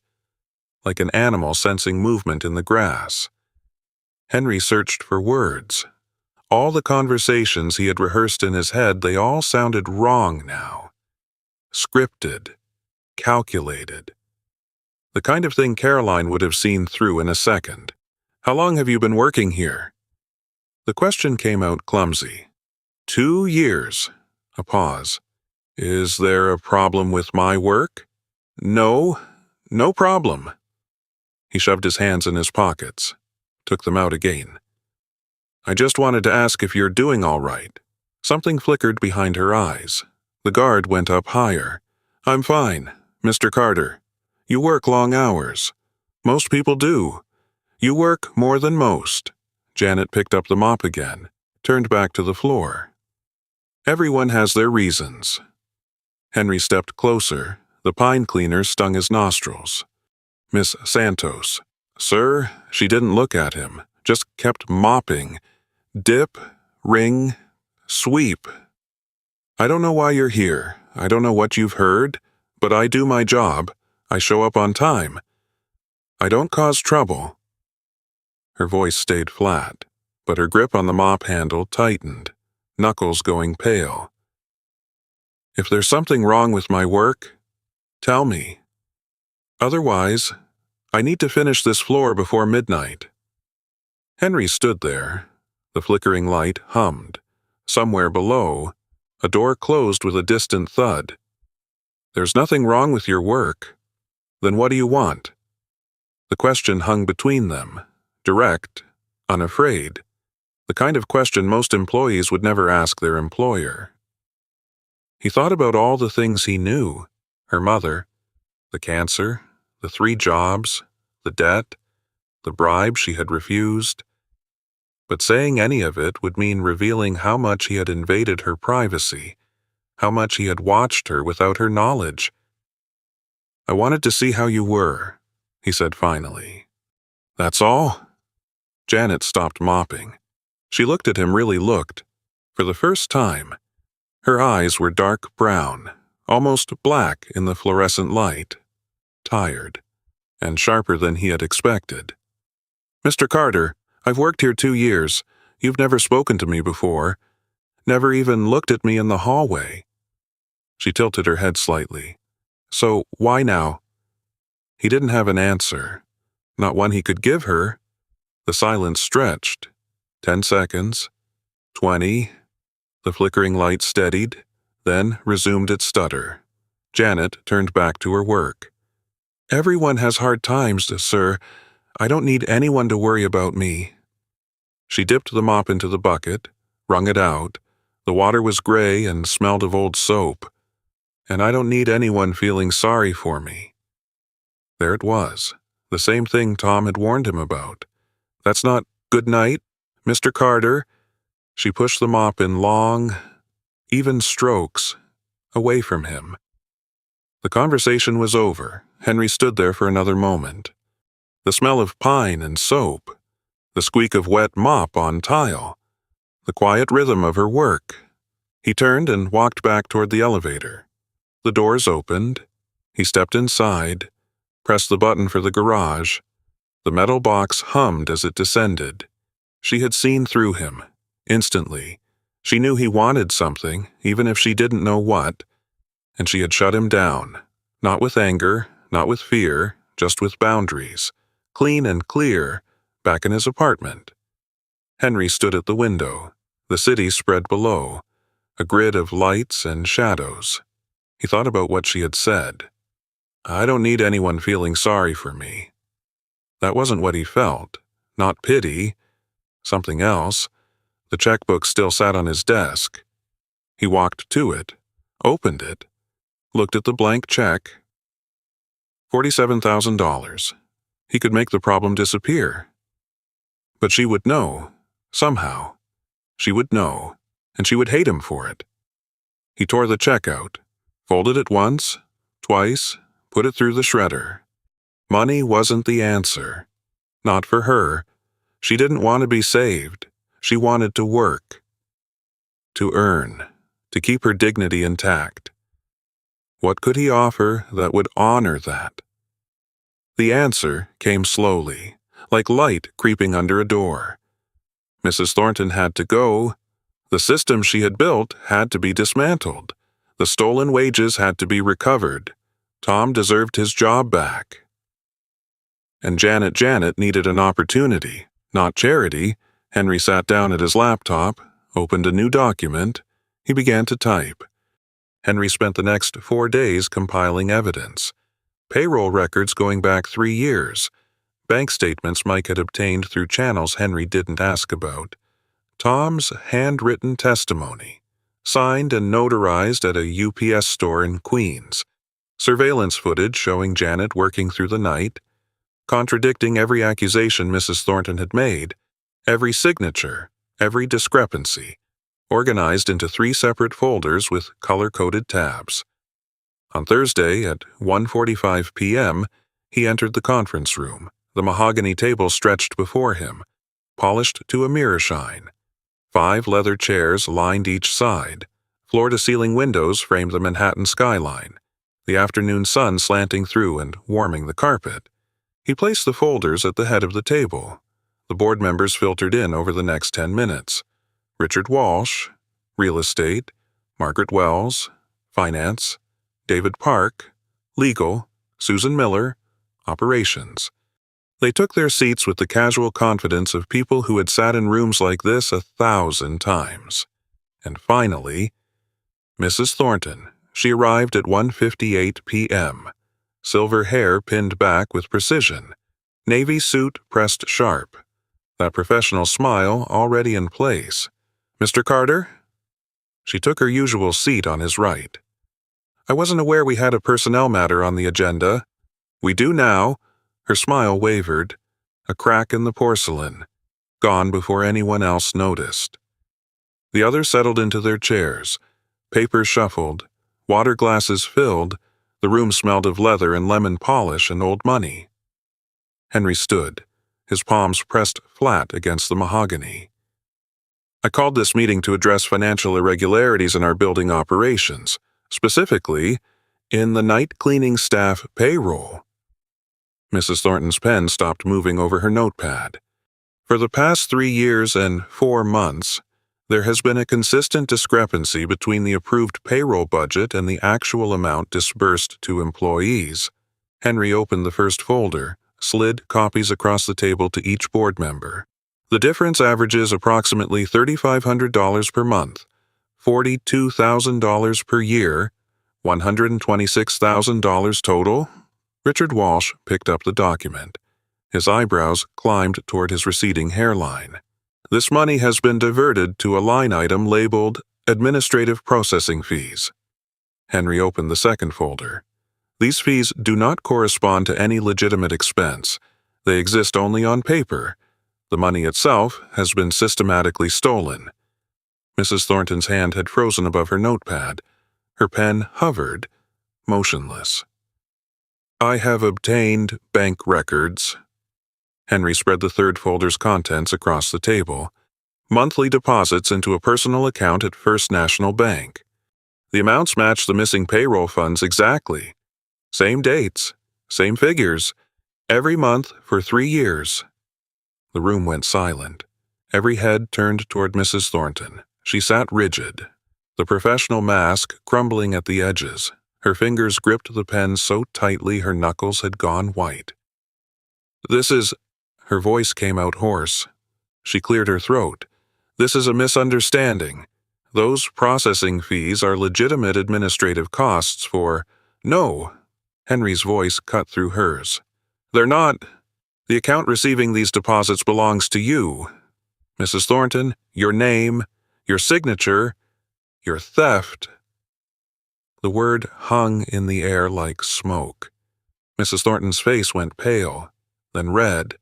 like an animal sensing movement in the grass. Henry searched for words. All the conversations he had rehearsed in his head, they all sounded wrong now. Scripted, calculated. The kind of thing Caroline would have seen through in a second. "How long have you been working here?" The question came out clumsy. 2 years. A pause. "Is there a problem with my work?" "No, no problem." He shoved his hands in his pockets, took them out again. "I just wanted to ask if you're doing all right." Something flickered behind her eyes. The guard went up higher. "I'm fine, Mr. Carter. You work long hours. Most people do. You work more than most." Janet picked up the mop again, turned back to the floor. "Everyone has their reasons." Henry stepped closer. The pine cleaner stung his nostrils. "Miss Santos." "Sir," she didn't look at him, just kept mopping. Dip, ring, sweep. "I don't know why you're here. I don't know what you've heard, but I do my job. I show up on time. I don't cause trouble." Her voice stayed flat, but her grip on the mop handle tightened, knuckles going pale. "If there's something wrong with my work, tell me. Otherwise, I need to finish this floor before midnight." Henry stood there. The flickering light hummed. Somewhere below, a door closed with a distant thud. "There's nothing wrong with your work. Then what do you want?" The question hung between them, direct, unafraid, the kind of question most employees would never ask their employer. He thought about all the things he knew: her mother, the cancer, the 3 jobs, the debt, the bribe she had refused. But saying any of it would mean revealing how much he had invaded her privacy, how much he had watched her without her knowledge. "I wanted to see how you were," he said finally. "That's all?" Janet stopped mopping. She looked at him, really looked. For the first time, her eyes were dark brown, almost black in the fluorescent light, tired, and sharper than he had expected. "Mr. Carter, I've worked here 2 years. You've never spoken to me before. Never even looked at me in the hallway." She tilted her head slightly. "So, why now?" He didn't have an answer. Not one he could give her. The silence stretched. 10 seconds. 20. The flickering light steadied, then resumed its stutter. Janet turned back to her work. "Everyone has hard times, sir. I don't need anyone to worry about me." She dipped the mop into the bucket, wrung it out. The water was gray and smelled of old soap. And I don't need anyone feeling sorry for me. There it was, the same thing Tom had warned him about. That's not good night, Mr. Carter. She pushed the mop in long, even strokes, away from him. The conversation was over. Henry stood there for another moment. The smell of pine and soap, the squeak of wet mop on tile, the quiet rhythm of her work. He turned and walked back toward the elevator. The doors opened. He stepped inside, pressed the button for the garage. The metal box hummed as it descended. She had seen through him, instantly. She knew he wanted something, even if she didn't know what, and she had shut him down, not with anger, not with fear, just with boundaries, clean and clear, back in his apartment. Henry stood at the window. The city spread below, a grid of lights and shadows. He thought about what she had said. I don't need anyone feeling sorry for me. That wasn't what he felt. Not pity. Something else. The checkbook still sat on his desk. He walked to it, opened it, looked at the blank check. $47,000. He could make the problem disappear. But she would know, somehow. She would know, and she would hate him for it. He tore the check out, folded it once, twice, put it through the shredder. Money wasn't the answer. Not for her. She didn't want to be saved. She wanted to work. To earn. To keep her dignity intact. What could he offer that would honor that? The answer came slowly, like light creeping under a door. Mrs. Thornton had to go. The system she had built had to be dismantled. The stolen wages had to be recovered. Tom deserved his job back. And Janet needed an opportunity, not charity. Henry sat down at his laptop, opened a new document. He began to type. Henry spent the next 4 days compiling evidence. Payroll records going back 3 years. Bank statements Mike had obtained through channels Henry didn't ask about. Tom's handwritten testimony, signed and notarized at a UPS store in Queens. Surveillance footage showing Janet working through the night, contradicting every accusation Mrs. Thornton had made, every signature, every discrepancy, organized into 3 separate folders with color-coded tabs. On Thursday at 1:45 p.m., he entered the conference room. The mahogany table stretched before him, polished to a mirror shine. 5 leather chairs lined each side. Floor-to-ceiling windows framed the Manhattan skyline, the afternoon sun slanting through and warming the carpet. He placed the folders at the head of the table. The board members filtered in over the next 10 minutes. Richard Walsh, Real Estate, Margaret Wells, Finance, David Park, Legal, Susan Miller, Operations. They took their seats with the casual confidence of people who had sat in rooms like this 1,000 times. And finally, Mrs. Thornton. She arrived at 1:58 p.m. Silver hair pinned back with precision. Navy suit pressed sharp. That professional smile already in place. Mr. Carter? She took her usual seat on his right. I wasn't aware we had a personnel matter on the agenda. We do now. Her smile wavered, a crack in the porcelain, gone before anyone else noticed. The others settled into their chairs. Papers shuffled, water glasses filled. The room smelled of leather and lemon polish and old money. Henry stood, his palms pressed flat against the mahogany. I called this meeting to address financial irregularities in our building operations, specifically in the night cleaning staff payroll. Mrs. Thornton's pen stopped moving over her notepad. For the past 3 years and 4 months, there has been a consistent discrepancy between the approved payroll budget and the actual amount disbursed to employees. Henry opened the first folder, slid copies across the table to each board member. The difference averages approximately $3,500 per month, $42,000 per year, $126,000 total. Richard Walsh picked up the document. His eyebrows climbed toward his receding hairline. This money has been diverted to a line item labeled Administrative Processing Fees. Henry opened the second folder. These fees do not correspond to any legitimate expense. They exist only on paper. The money itself has been systematically stolen. Mrs. Thornton's hand had frozen above her notepad. Her pen hovered, motionless. I have obtained bank records. Henry spread the third folder's contents across the table. Monthly deposits into a personal account at First National Bank. The amounts match the missing payroll funds exactly. Same dates, same figures, every month for 3 years. The room went silent. Every head turned toward Mrs. Thornton. She sat rigid, the professional mask crumbling at the edges. Her fingers gripped the pen so tightly her knuckles had gone white. This is... Her voice came out hoarse. She cleared her throat. This is a misunderstanding. Those processing fees are legitimate administrative costs for... No. Henry's voice cut through hers. They're not. The account receiving these deposits belongs to you. Mrs. Thornton, your name, your signature, your theft. The word hung in the air like smoke. Mrs. Thornton's face went pale, then red.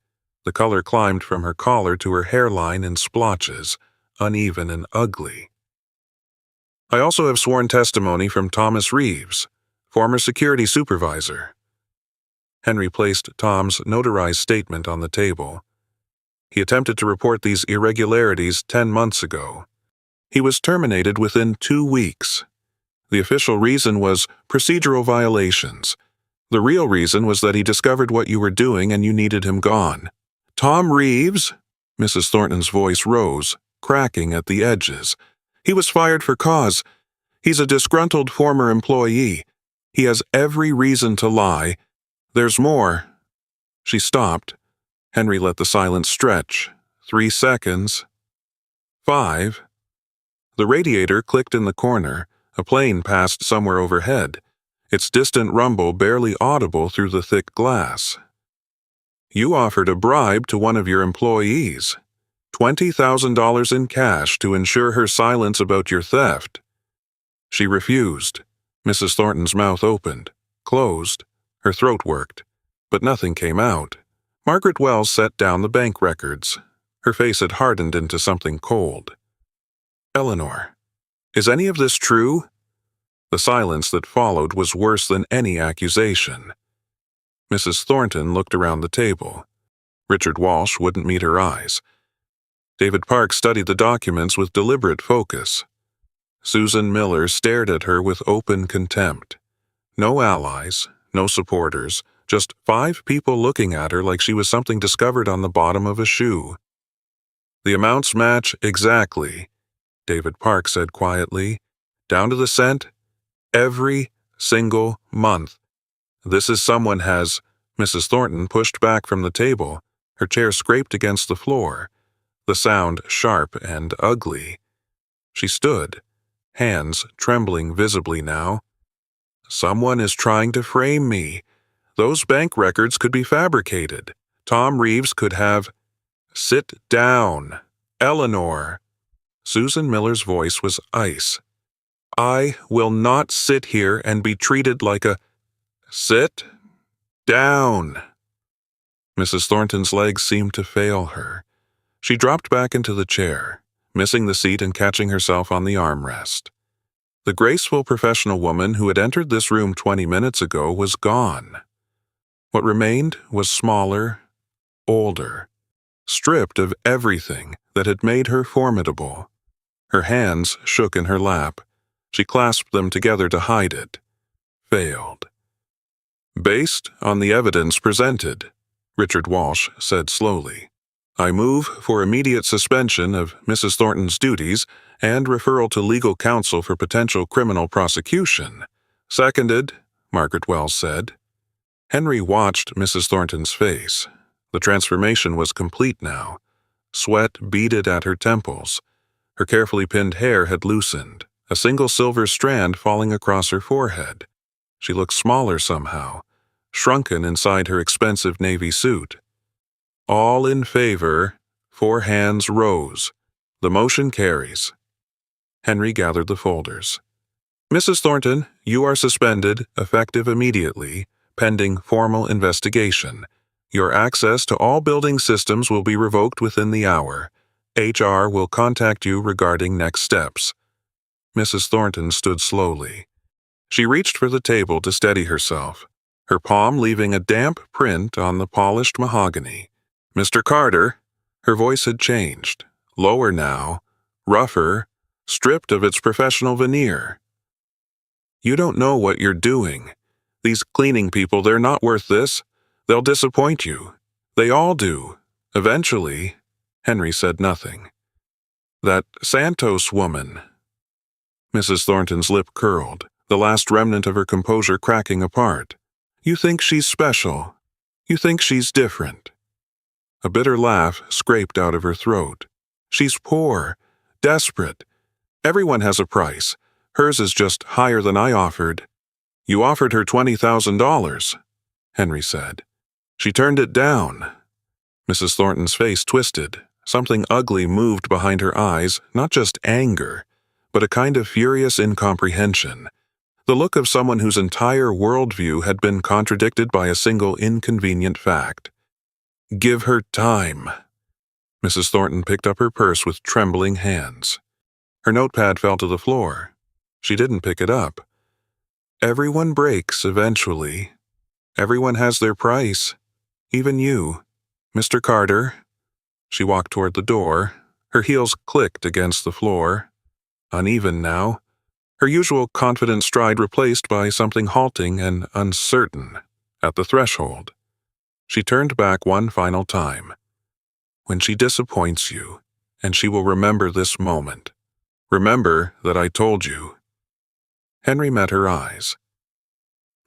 The color climbed from her collar to her hairline in splotches, uneven and ugly. I also have sworn testimony from Thomas Reeves, former security supervisor. Henry placed Tom's notarized statement on the table. He attempted to report these irregularities 10 months ago. He was terminated within 2 weeks. The official reason was procedural violations. The real reason was that he discovered what you were doing and you needed him gone. Tom Reeves? Mrs. Thornton's voice rose, cracking at the edges. He was fired for cause. He's a disgruntled former employee. He has every reason to lie. There's more. She stopped. Henry let the silence stretch. 3 seconds. 5. The radiator clicked in the corner. A plane passed somewhere overhead, its distant rumble barely audible through the thick glass. You offered a bribe to one of your employees. $20,000 in cash to ensure her silence about your theft. She refused. Mrs. Thornton's mouth opened, closed. Her throat worked, but nothing came out. Margaret Wells set down the bank records. Her face had hardened into something cold. Eleanor, is any of this true? The silence that followed was worse than any accusation. Mrs. Thornton looked around the table. Richard Walsh wouldn't meet her eyes. David Park studied the documents with deliberate focus. Susan Miller stared at her with open contempt. No allies, no supporters, just 5 people looking at her like she was something discovered on the bottom of a shoe. The amounts match exactly, David Park said quietly. Down to the cent, every single month. This is someone has... Mrs. Thornton pushed back from the table. Her chair scraped against the floor, the sound sharp and ugly. She stood, hands trembling visibly now. Someone is trying to frame me. Those bank records could be fabricated. Tom Reeves could have... Sit down, Eleanor. Susan Miller's voice was ice. I will not sit here and be treated like a... Sit down. Mrs. Thornton's legs seemed to fail her. She dropped back into the chair, missing the seat and catching herself on the armrest. The graceful professional woman who had entered this room 20 minutes ago was gone. What remained was smaller, older, stripped of everything that had made her formidable. Her hands shook in her lap. She clasped them together to hide it. Failed. Based on the evidence presented, Richard Walsh said slowly, I move for immediate suspension of Mrs. Thornton's duties and referral to legal counsel for potential criminal prosecution. Seconded, Margaret Wells said. Henry watched Mrs. Thornton's face. The transformation was complete now. Sweat beaded at her temples. Her carefully pinned hair had loosened, a single silver strand falling across her forehead. She looked smaller somehow, shrunken inside her expensive navy suit. All in favor, 4 hands rose. The motion carries. Henry gathered the folders. Mrs. Thornton, you are suspended, effective immediately, pending formal investigation. Your access to all building systems will be revoked within the hour. HR will contact you regarding next steps. Mrs. Thornton stood slowly. She reached for the table to steady herself, her palm leaving a damp print on the polished mahogany. Mr. Carter, her voice had changed, lower now, rougher, stripped of its professional veneer. You don't know what you're doing. These cleaning people, they're not worth this. They'll disappoint you. They all do. Eventually. Henry said nothing. That Santos woman. Mrs. Thornton's lip curled, the last remnant of her composure cracking apart. You think she's special. You think she's different. A bitter laugh scraped out of her throat. She's poor, desperate. Everyone has a price. Hers is just higher than I offered. You offered her $20,000, Henry said. She turned it down. Mrs. Thornton's face twisted. Something ugly moved behind her eyes, not just anger, but a kind of furious incomprehension. The look of someone whose entire worldview had been contradicted by a single inconvenient fact. Give her time. Mrs. Thornton picked up her purse with trembling hands. Her notepad fell to the floor. She didn't pick it up. Everyone breaks eventually. Everyone has their price. Even you. Mr. Carter. She walked toward the door. Her heels clicked against the floor. Uneven now. Her usual confident stride replaced by something halting and uncertain at the threshold. She turned back one final time. When she disappoints you, and she will remember this moment. Remember that I told you. Henry met her eyes.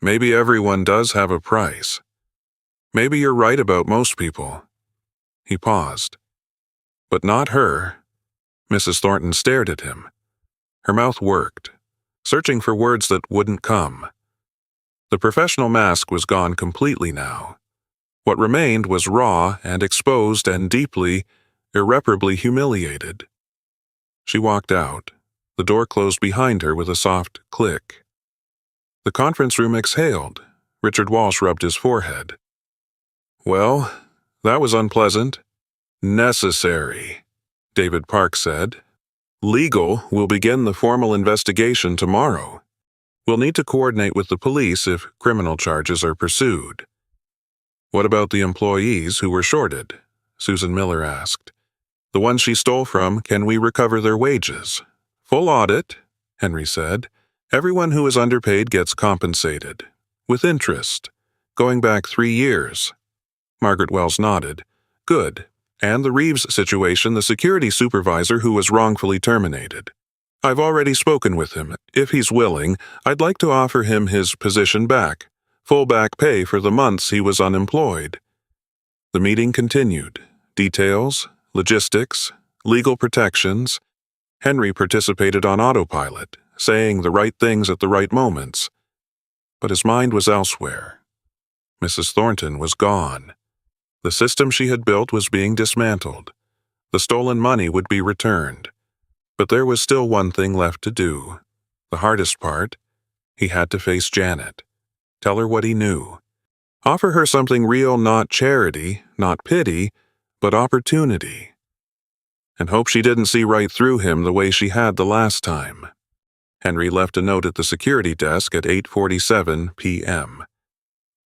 Maybe everyone does have a price. Maybe you're right about most people. He paused. But not her. Mrs. Thornton stared at him. Her mouth worked, searching for words that wouldn't come. The professional mask was gone completely now. What remained was raw and exposed and deeply, irreparably humiliated. She walked out. The door closed behind her with a soft click. The conference room exhaled. Richard Walsh rubbed his forehead. Well, that was unpleasant. Necessary, David Park said. Legal will begin the formal investigation tomorrow. We'll need to coordinate with the police if criminal charges are pursued. What about the employees who were shorted? Susan Miller asked. The ones she stole from, can we recover their wages? Full audit, Henry said. Everyone who is underpaid gets compensated. With interest. Going back 3 years. Margaret Wells nodded. Good. And the Reeves situation, the security supervisor who was wrongfully terminated. I've already spoken with him. If he's willing, I'd like to offer him his position back. Full back pay for the months he was unemployed. The meeting continued. Details, logistics, legal protections. Henry participated on autopilot, saying the right things at the right moments. But his mind was elsewhere. Mrs. Thornton was gone. The system she had built was being dismantled. The stolen money would be returned. But there was still one thing left to do. The hardest part. He had to face Janet. Tell her what he knew. Offer her something real, not charity, not pity, but opportunity. And hope she didn't see right through him the way she had the last time. Henry left a note at the security desk at 8:47 p.m.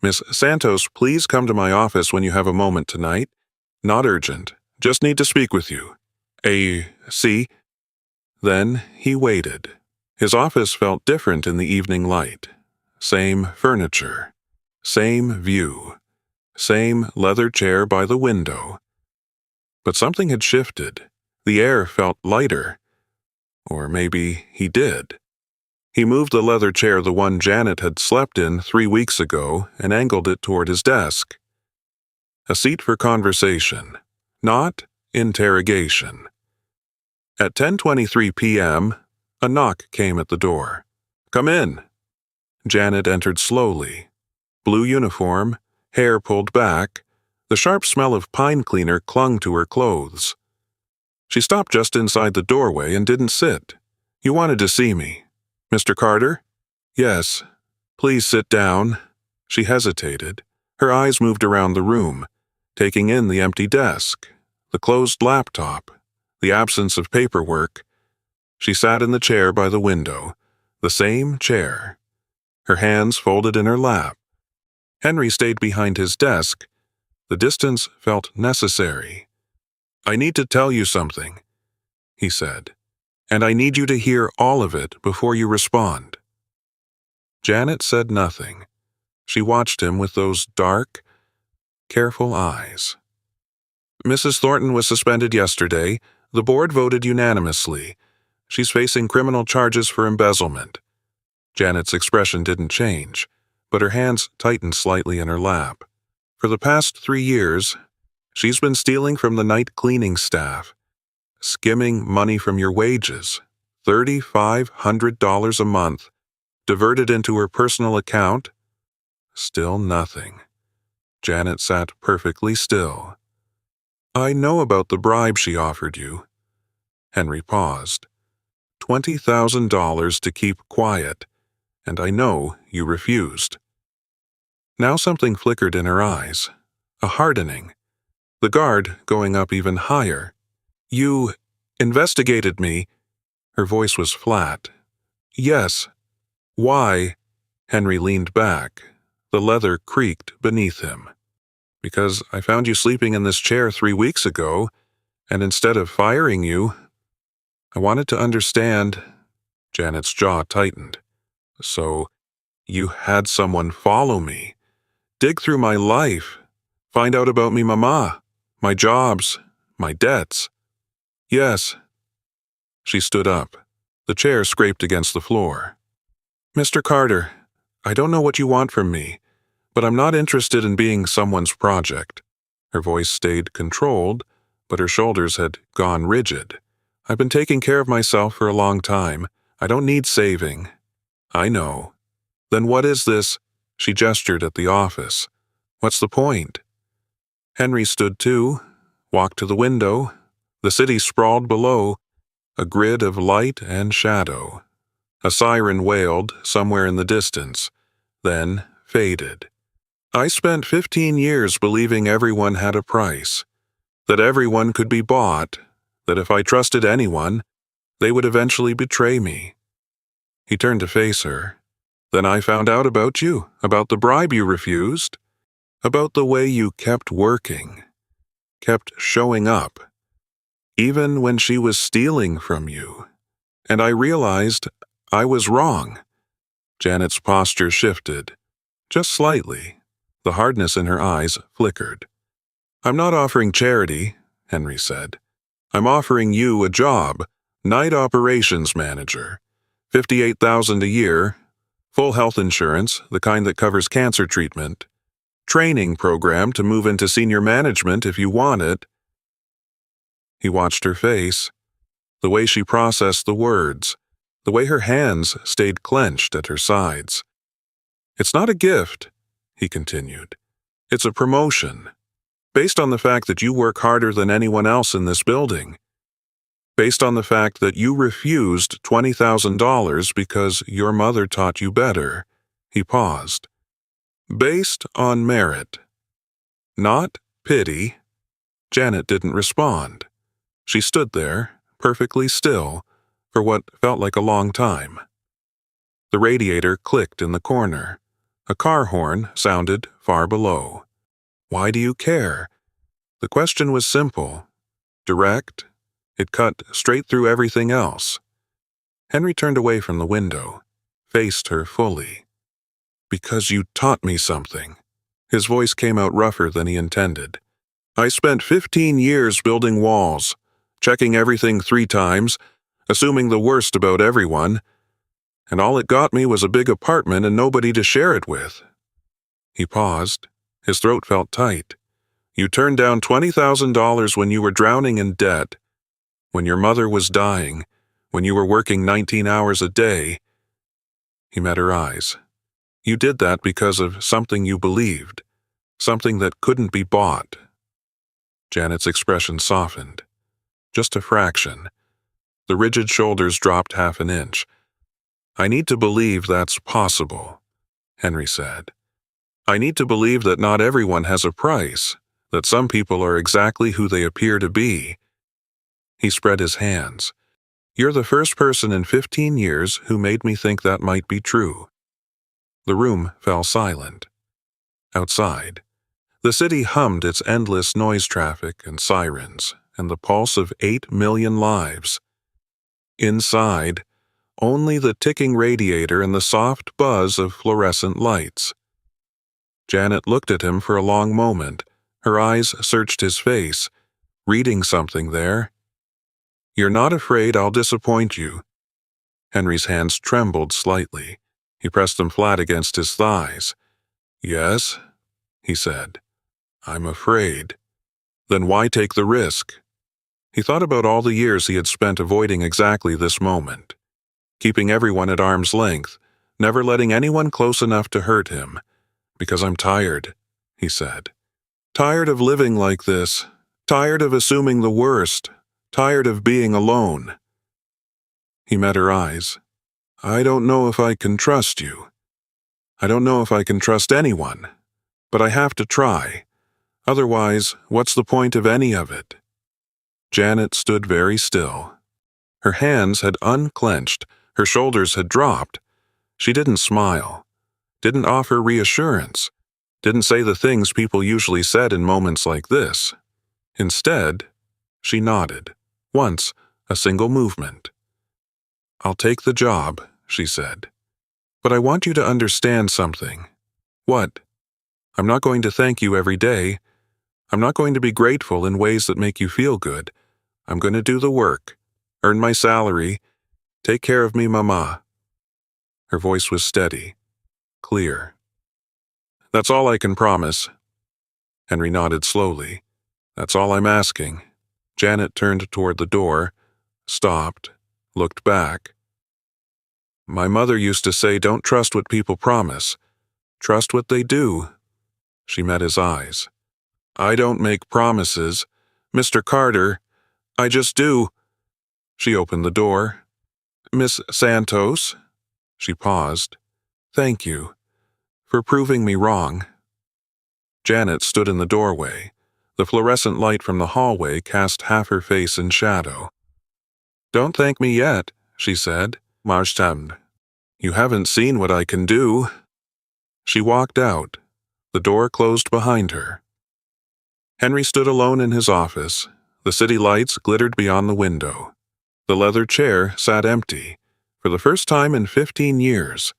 Miss Santos, please come to my office when you have a moment tonight. Not urgent. Just need to speak with you. See? Then he waited. His office felt different in the evening light. Same furniture. Same view. Same leather chair by the window. But something had shifted. The air felt lighter. Or maybe he did. He moved the leather chair, the one Janet had slept in 3 weeks ago, and angled it toward his desk. A seat for conversation, not interrogation. At 10:23 p.m., a knock came at the door. Come in. Janet entered slowly. Blue uniform, hair pulled back, The sharp smell of pine cleaner clung to her clothes. She stopped just inside the doorway and didn't sit. "You wanted to see me. Mr. Carter?" "Yes. Please sit down." She hesitated. Her eyes moved around the room, taking in the empty desk, the closed laptop, the absence of paperwork. She sat in the chair by the window, the same chair, her hands folded in her lap. Henry stayed behind his desk. The distance felt necessary. "I need to tell you something," he said, "and I need you to hear all of it before you respond." Janet said nothing. She watched him with those dark, careful eyes. "Mrs. Thornton was suspended yesterday. The board voted unanimously. She's facing criminal charges for embezzlement." Janet's expression didn't change, but her hands tightened slightly in her lap. "For the past 3 years, she's been stealing from the night cleaning staff, skimming money from your wages, $3,500 a month, diverted into her personal account." Still nothing. Janet sat perfectly still. "I know about the bribe she offered you." Henry paused. $20,000 to keep quiet, and I know you refused." Now something flickered in her eyes, a hardening, the guard going up even higher. "You investigated me." Her voice was flat. "Yes." "Why?" Henry leaned back. The leather creaked beneath him. "Because I found you sleeping in this chair 3 weeks ago, and instead of firing you, I wanted to understand." Janet's jaw tightened. "So, you had someone follow me, dig through my life, find out about me mama, my jobs, my debts." "Yes." She stood up. The chair scraped against the floor. "Mr. Carter, I don't know what you want from me, but I'm not interested in being someone's project." Her voice stayed controlled, but her shoulders had gone rigid. "I've been taking care of myself for a long time. I don't need saving." "I know." "Then what is this?" She gestured at the office. "What's the point?" Henry stood too, walked to the window. The city sprawled below, a grid of light and shadow. A siren wailed somewhere in the distance, then faded. "I spent 15 years believing everyone had a price, that everyone could be bought, that if I trusted anyone, they would eventually betray me." He turned to face her. "Then I found out about you, about the bribe you refused, about the way you kept working, kept showing up, even when she was stealing from you. And I realized I was wrong." Janet's posture shifted, just slightly. The hardness in her eyes flickered. "I'm not offering charity," Henry said. "I'm offering you a job, night operations manager, $58,000 a year, full health insurance, the kind that covers cancer treatment, training program to move into senior management if you want it." He watched her face, the way she processed the words, the way her hands stayed clenched at her sides. "It's not a gift," he continued. "It's a promotion, based on the fact that you work harder than anyone else in this building, based on the fact that you refused $20,000 because your mother taught you better." He paused. "Based on merit, not pity." Janet didn't respond. She stood there, perfectly still, for what felt like a long time. The radiator clicked in the corner. A car horn sounded far below. "Why do you care?" The question was simple, direct. It cut straight through everything else. Henry turned away from the window, faced her fully. "Because you taught me something." His voice came out rougher than he intended. "I spent 15 years building walls, checking everything 3 times, assuming the worst about everyone, and all it got me was a big apartment and nobody to share it with." He paused. His throat felt tight. "You turned down $20,000 when you were drowning in debt, when your mother was dying, when you were working 19 hours a day." He met her eyes. "You did that because of something you believed. something that couldn't be bought. Janet's expression softened. Just a fraction. The rigid shoulders dropped half an inch. I need to believe that's possible, Henry said. I need to believe that not everyone has a price, that some people are exactly who they appear to be. He spread his hands. You're the first person in 15 years who made me think that might be true. The room fell silent. Outside, the city hummed its endless noise traffic and sirens and the pulse of 8 million lives. Inside, only the ticking radiator and the soft buzz of fluorescent lights. Janet looked at him for a long moment. Her eyes searched his face, reading something there. You're not afraid I'll disappoint you. Henry's hands trembled slightly. He pressed them flat against his thighs. Yes, he said. I'm afraid. Then why take the risk? He thought about all the years he had spent avoiding exactly this moment, keeping everyone at arm's length, never letting anyone close enough to hurt him. Because I'm tired, he said. Tired of living like this, tired of assuming the worst, tired of being alone. He met her eyes. I don't know if I can trust you. I don't know if I can trust anyone, but I have to try. Otherwise, what's the point of any of it? Janet stood very still. Her hands had unclenched, her shoulders had dropped. She didn't smile, didn't offer reassurance, didn't say the things people usually said in moments like this. Instead, she nodded, once, a single movement. I'll take the job, she said. But I want you to understand something. What? I'm not going to thank you every day. I'm not going to be grateful in ways that make you feel good. I'm going to do the work, earn my salary, take care of me, Mama. Her voice was steady, clear. That's all I can promise. Henry nodded slowly. That's all I'm asking. Janet turned toward the door, stopped, looked back. My mother used to say, don't trust what people promise. Trust what they do. She met his eyes. I don't make promises. Mr. Carter, I just do. She opened the door. Miss Santos? She paused. Thank you for proving me wrong. Janet stood in the doorway. The fluorescent light from the hallway cast half her face in shadow. Don't thank me yet, she said. Marshtam. You haven't seen what I can do. She walked out. The door closed behind her. Henry stood alone in his office. The city lights glittered beyond the window. The leather chair sat empty, for the first time in 15 years.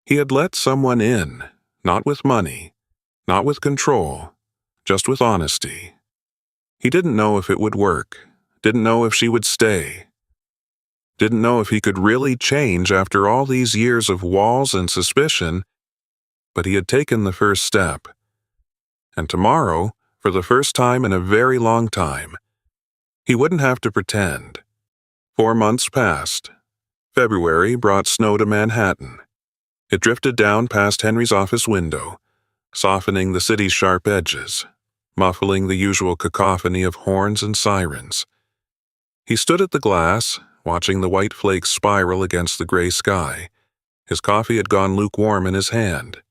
He had let someone in, not with money, not with control, just with honesty. He didn't know if it would work, didn't know if she would stay, didn't know if he could really change after all these years of walls and suspicion, but he had taken the first step. And tomorrow, for the first time in a very long time, he wouldn't have to pretend. 4 months passed. February brought snow to Manhattan. It drifted down past Henry's office window, softening the city's sharp edges, muffling the usual cacophony of horns and sirens. He stood at the glass, watching the white flakes spiral against the gray sky. His coffee had gone lukewarm in his hand.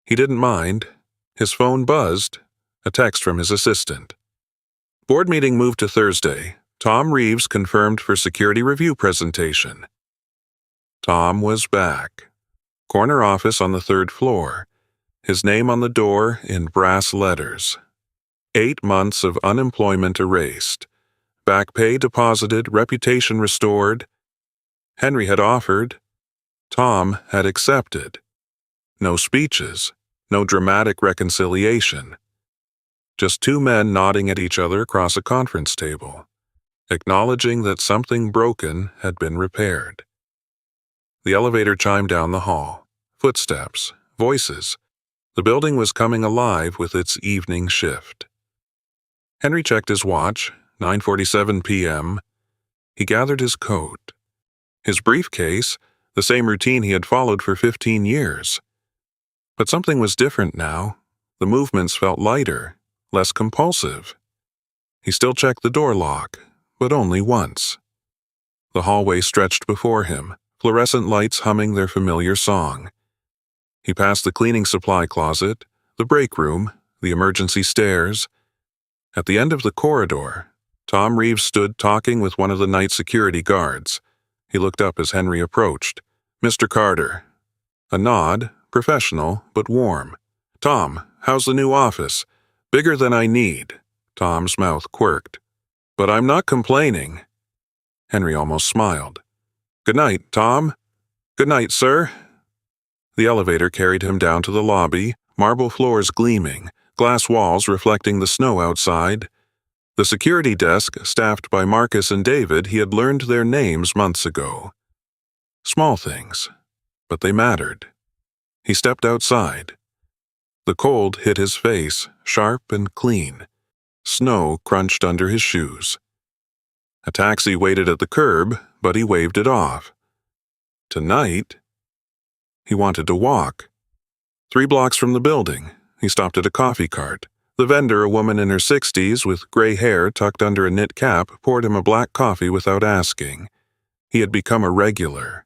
He didn't mind. His phone buzzed, a text from his assistant. Board meeting moved to Thursday. Tom Reeves confirmed for security review presentation. Tom was back. Corner office on the 3rd floor. His name on the door in brass letters. 8 months of unemployment erased. Back pay deposited, reputation restored. Henry had offered. Tom had accepted. No speeches, no dramatic reconciliation. Just 2 men nodding at each other across a conference table, acknowledging that something broken had been repaired. The elevator chimed down the hall. Footsteps, voices. The building was coming alive with its evening shift. Henry checked his watch, 9:47 p.m. He gathered his coat. His briefcase, the same routine he had followed for 15 years. But something was different now. The movements felt lighter, less compulsive. He still checked the door lock, but only once. The hallway stretched before him, fluorescent lights humming their familiar song. He passed the cleaning supply closet, the break room, the emergency stairs. At the end of the corridor, Tom Reeves stood talking with one of the night security guards. He looked up as Henry approached. "Mr. Carter." A nod, professional but warm. "Tom, how's the new office? Bigger than I need." Tom's mouth quirked. "But I'm not complaining." Henry almost smiled. "Good night, Tom." "Good night, sir." The elevator carried him down to the lobby, marble floors gleaming, glass walls reflecting the snow outside. The security desk, staffed by Marcus and David, he had learned their names months ago. Small things, but they mattered. He stepped outside. The cold hit his face, sharp and clean. Snow crunched under his shoes. A taxi waited at the curb, but he waved it off. Tonight, he wanted to walk. 3 blocks from the building, he stopped at a coffee cart. The vendor, a woman in her 60s with gray hair tucked under a knit cap, poured him a black coffee without asking. He had become a regular.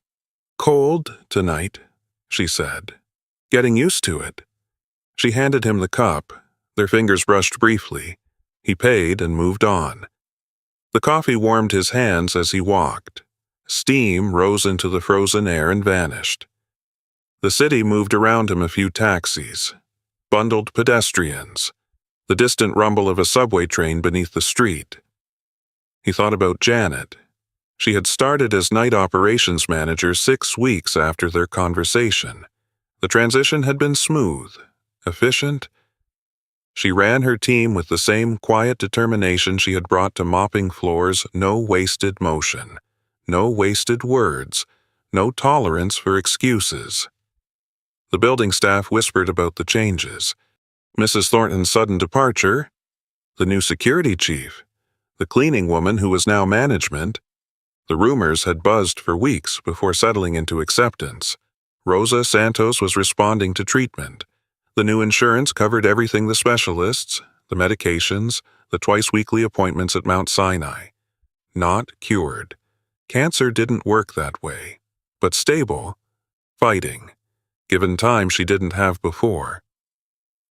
"Cold tonight," she said. "Getting used to it." She handed him the cup. Their fingers brushed briefly. He paid and moved on. The coffee warmed his hands as he walked. Steam rose into the frozen air and vanished. The city moved around him, a few taxis, bundled pedestrians, the distant rumble of a subway train beneath the street. He thought about Janet. She had started as night operations manager 6 weeks after their conversation. The transition had been smooth, efficient. She ran her team with the same quiet determination she had brought to mopping floors. No wasted motion, no wasted words, no tolerance for excuses. The building staff whispered about the changes. Mrs. Thornton's sudden departure, the new security chief, the cleaning woman who was now management. The rumors had buzzed for weeks before settling into acceptance. Rosa Santos was responding to treatment. The new insurance covered everything: the specialists, the medications, the twice-weekly appointments at Mount Sinai. Not cured. Cancer didn't work that way. But stable. Fighting. Given time she didn't have before.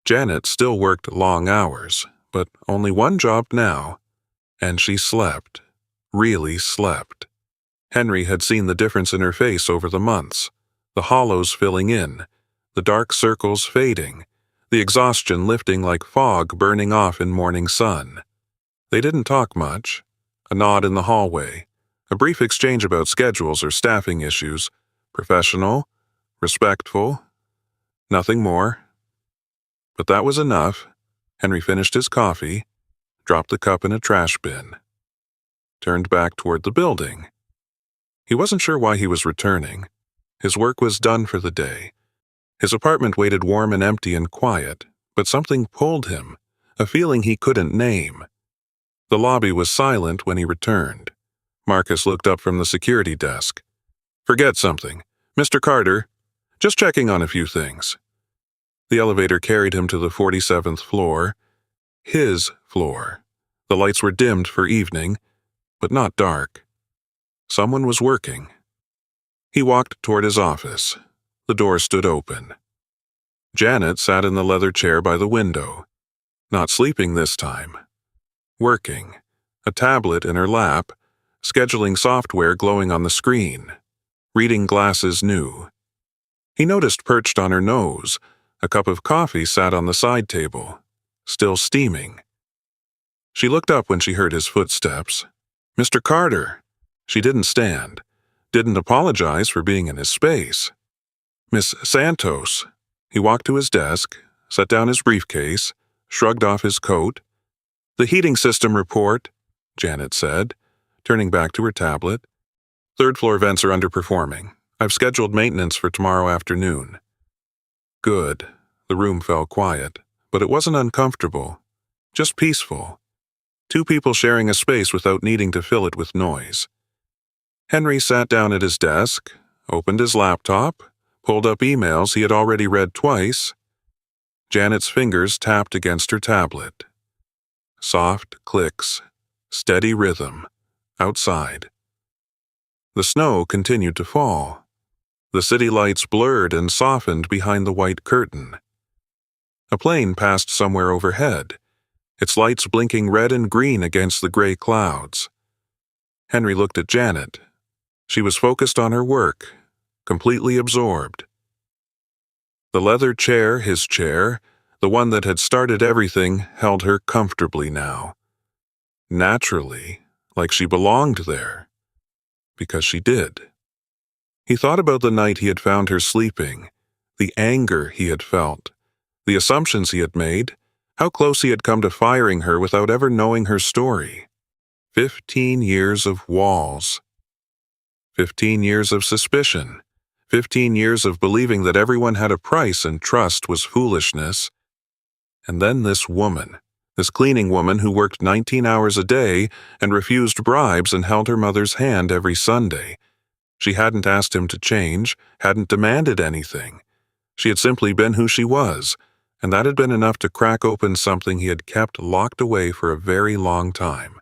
Janet still worked long hours, but only one job now. And she slept. Really slept. Henry had seen the difference in her face over the months. The hollows filling in. The dark circles fading, the exhaustion lifting like fog burning off in morning sun. They didn't talk much. A nod in the hallway, a brief exchange about schedules or staffing issues, professional, respectful, nothing more. But that was enough. Henry finished his coffee, dropped the cup in a trash bin, turned back toward the building. He wasn't sure why he was returning. His work was done for the day. His apartment waited warm and empty and quiet, but something pulled him, a feeling he couldn't name. The lobby was silent when he returned. Marcus looked up from the security desk. "Forget something. Mr. Carter, just checking on a few things." The elevator carried him to the 47th floor. His floor. The lights were dimmed for evening, but not dark. Someone was working. He walked toward his office. The door stood open. Janet sat in the leather chair by the window. Not sleeping this time. Working. A tablet in her lap, scheduling software glowing on the screen. Reading glasses new. He noticed perched on her nose, a cup of coffee sat on the side table, still steaming. She looked up when she heard his footsteps. "Mr. Carter." She didn't stand, didn't apologize for being in his space. "Miss Santos." He walked to his desk, set down his briefcase, shrugged off his coat. "The heating system report," Janet said, turning back to her tablet. "Third-floor vents are underperforming. I've scheduled maintenance for tomorrow afternoon." Good. The room fell quiet, but it wasn't uncomfortable, just peaceful. 2 people sharing a space without needing to fill it with noise. Henry sat down at his desk, opened his laptop, pulled up emails he had already read twice. Janet's fingers tapped against her tablet. Soft clicks, steady rhythm, outside. The snow continued to fall. The city lights blurred and softened behind the white curtain. A plane passed somewhere overhead, its lights blinking red and green against the gray clouds. Henry looked at Janet. She was focused on her work, completely absorbed. The leather chair, his chair, the one that had started everything, held her comfortably now. Naturally, like she belonged there. Because she did. He thought about the night he had found her sleeping, the anger he had felt, the assumptions he had made, how close he had come to firing her without ever knowing her story. 15 years of walls. 15 years of suspicion. 15 years of believing that everyone had a price and trust was foolishness. And then this woman, this cleaning woman who worked 19 hours a day and refused bribes and held her mother's hand every Sunday. She hadn't asked him to change, hadn't demanded anything. She had simply been who she was, and that had been enough to crack open something he had kept locked away for a very long time.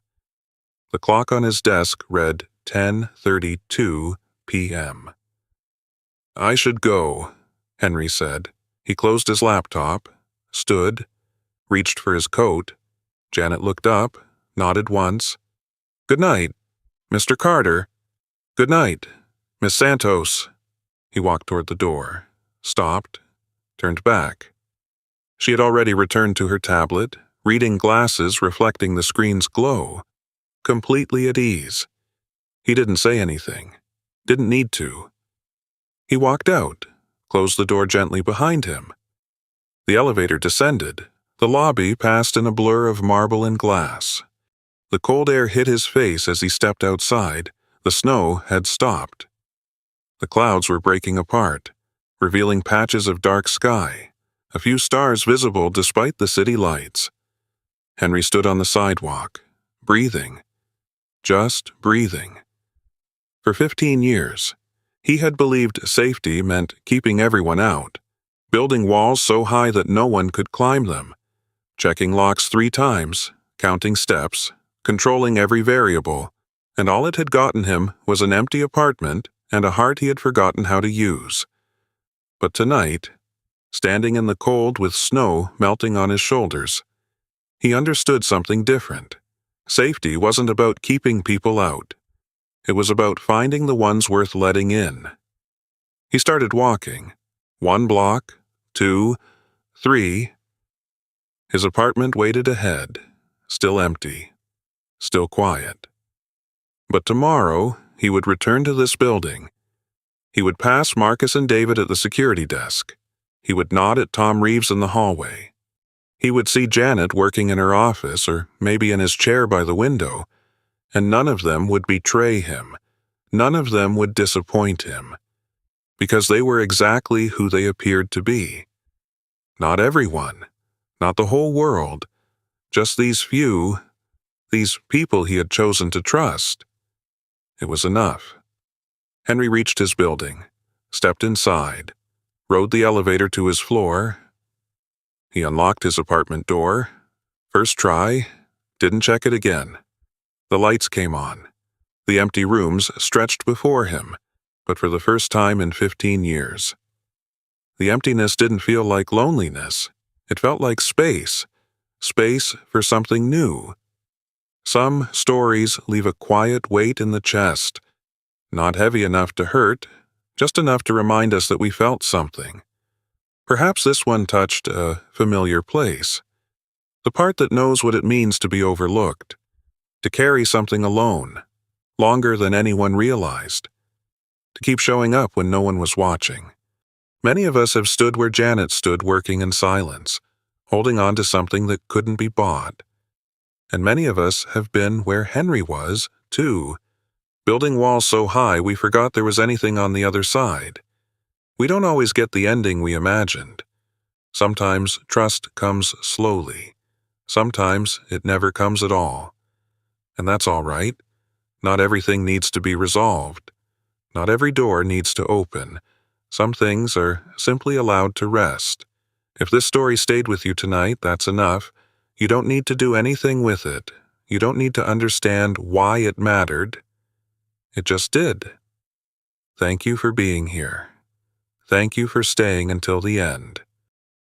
The clock on his desk read 10:32 p.m. "I should go," Henry said. He closed his laptop, stood, reached for his coat. Janet looked up, nodded once. "Good night, Mr. Carter." "Good night, Miss Santos." He walked toward the door, stopped, turned back. She had already returned to her tablet, reading glasses reflecting the screen's glow, completely at ease. He didn't say anything, didn't need to. He walked out, closed the door gently behind him. The elevator descended. The lobby passed in a blur of marble and glass. The cold air hit his face as he stepped outside. The snow had stopped. The clouds were breaking apart, revealing patches of dark sky, a few stars visible despite the city lights. Henry stood on the sidewalk, breathing, just breathing. For 15 years, he had believed safety meant keeping everyone out, building walls so high that no one could climb them, checking locks 3 times, counting steps, controlling every variable, and all it had gotten him was an empty apartment and a heart he had forgotten how to use. But tonight, standing in the cold with snow melting on his shoulders, he understood something different. Safety wasn't about keeping people out. It was about finding the ones worth letting in. He started walking. 1 block, 2, 3. His apartment waited ahead, still empty, still quiet. But tomorrow, he would return to this building. He would pass Marcus and David at the security desk. He would nod at Tom Reeves in the hallway. He would see Janet working in her office or maybe in his chair by the window, and none of them would betray him. None of them would disappoint him, because they were exactly who they appeared to be. Not everyone, not the whole world, just these few, these people he had chosen to trust. It was enough. Henry reached his building, stepped inside, rode the elevator to his floor. He unlocked his apartment door. First try, didn't check it again. The lights came on. The empty rooms stretched before him, but for the first time in 15 years. The emptiness didn't feel like loneliness. It felt like space. Space for something new. Some stories leave a quiet weight in the chest, not heavy enough to hurt, just enough to remind us that we felt something. Perhaps this one touched a familiar place, the part that knows what it means to be overlooked, to carry something alone, longer than anyone realized, to keep showing up when no one was watching. Many of us have stood where Janet stood working in silence, holding on to something that couldn't be bought. And many of us have been where Henry was, too, building walls so high we forgot there was anything on the other side. We don't always get the ending we imagined. Sometimes trust comes slowly. Sometimes it never comes at all. And that's all right. Not everything needs to be resolved. Not every door needs to open. Some things are simply allowed to rest, If this story stayed with you tonight, that's enough. You don't need to do anything with it. You don't need to understand why it mattered. It just did. Thank you for being here. Thank you for staying until the end.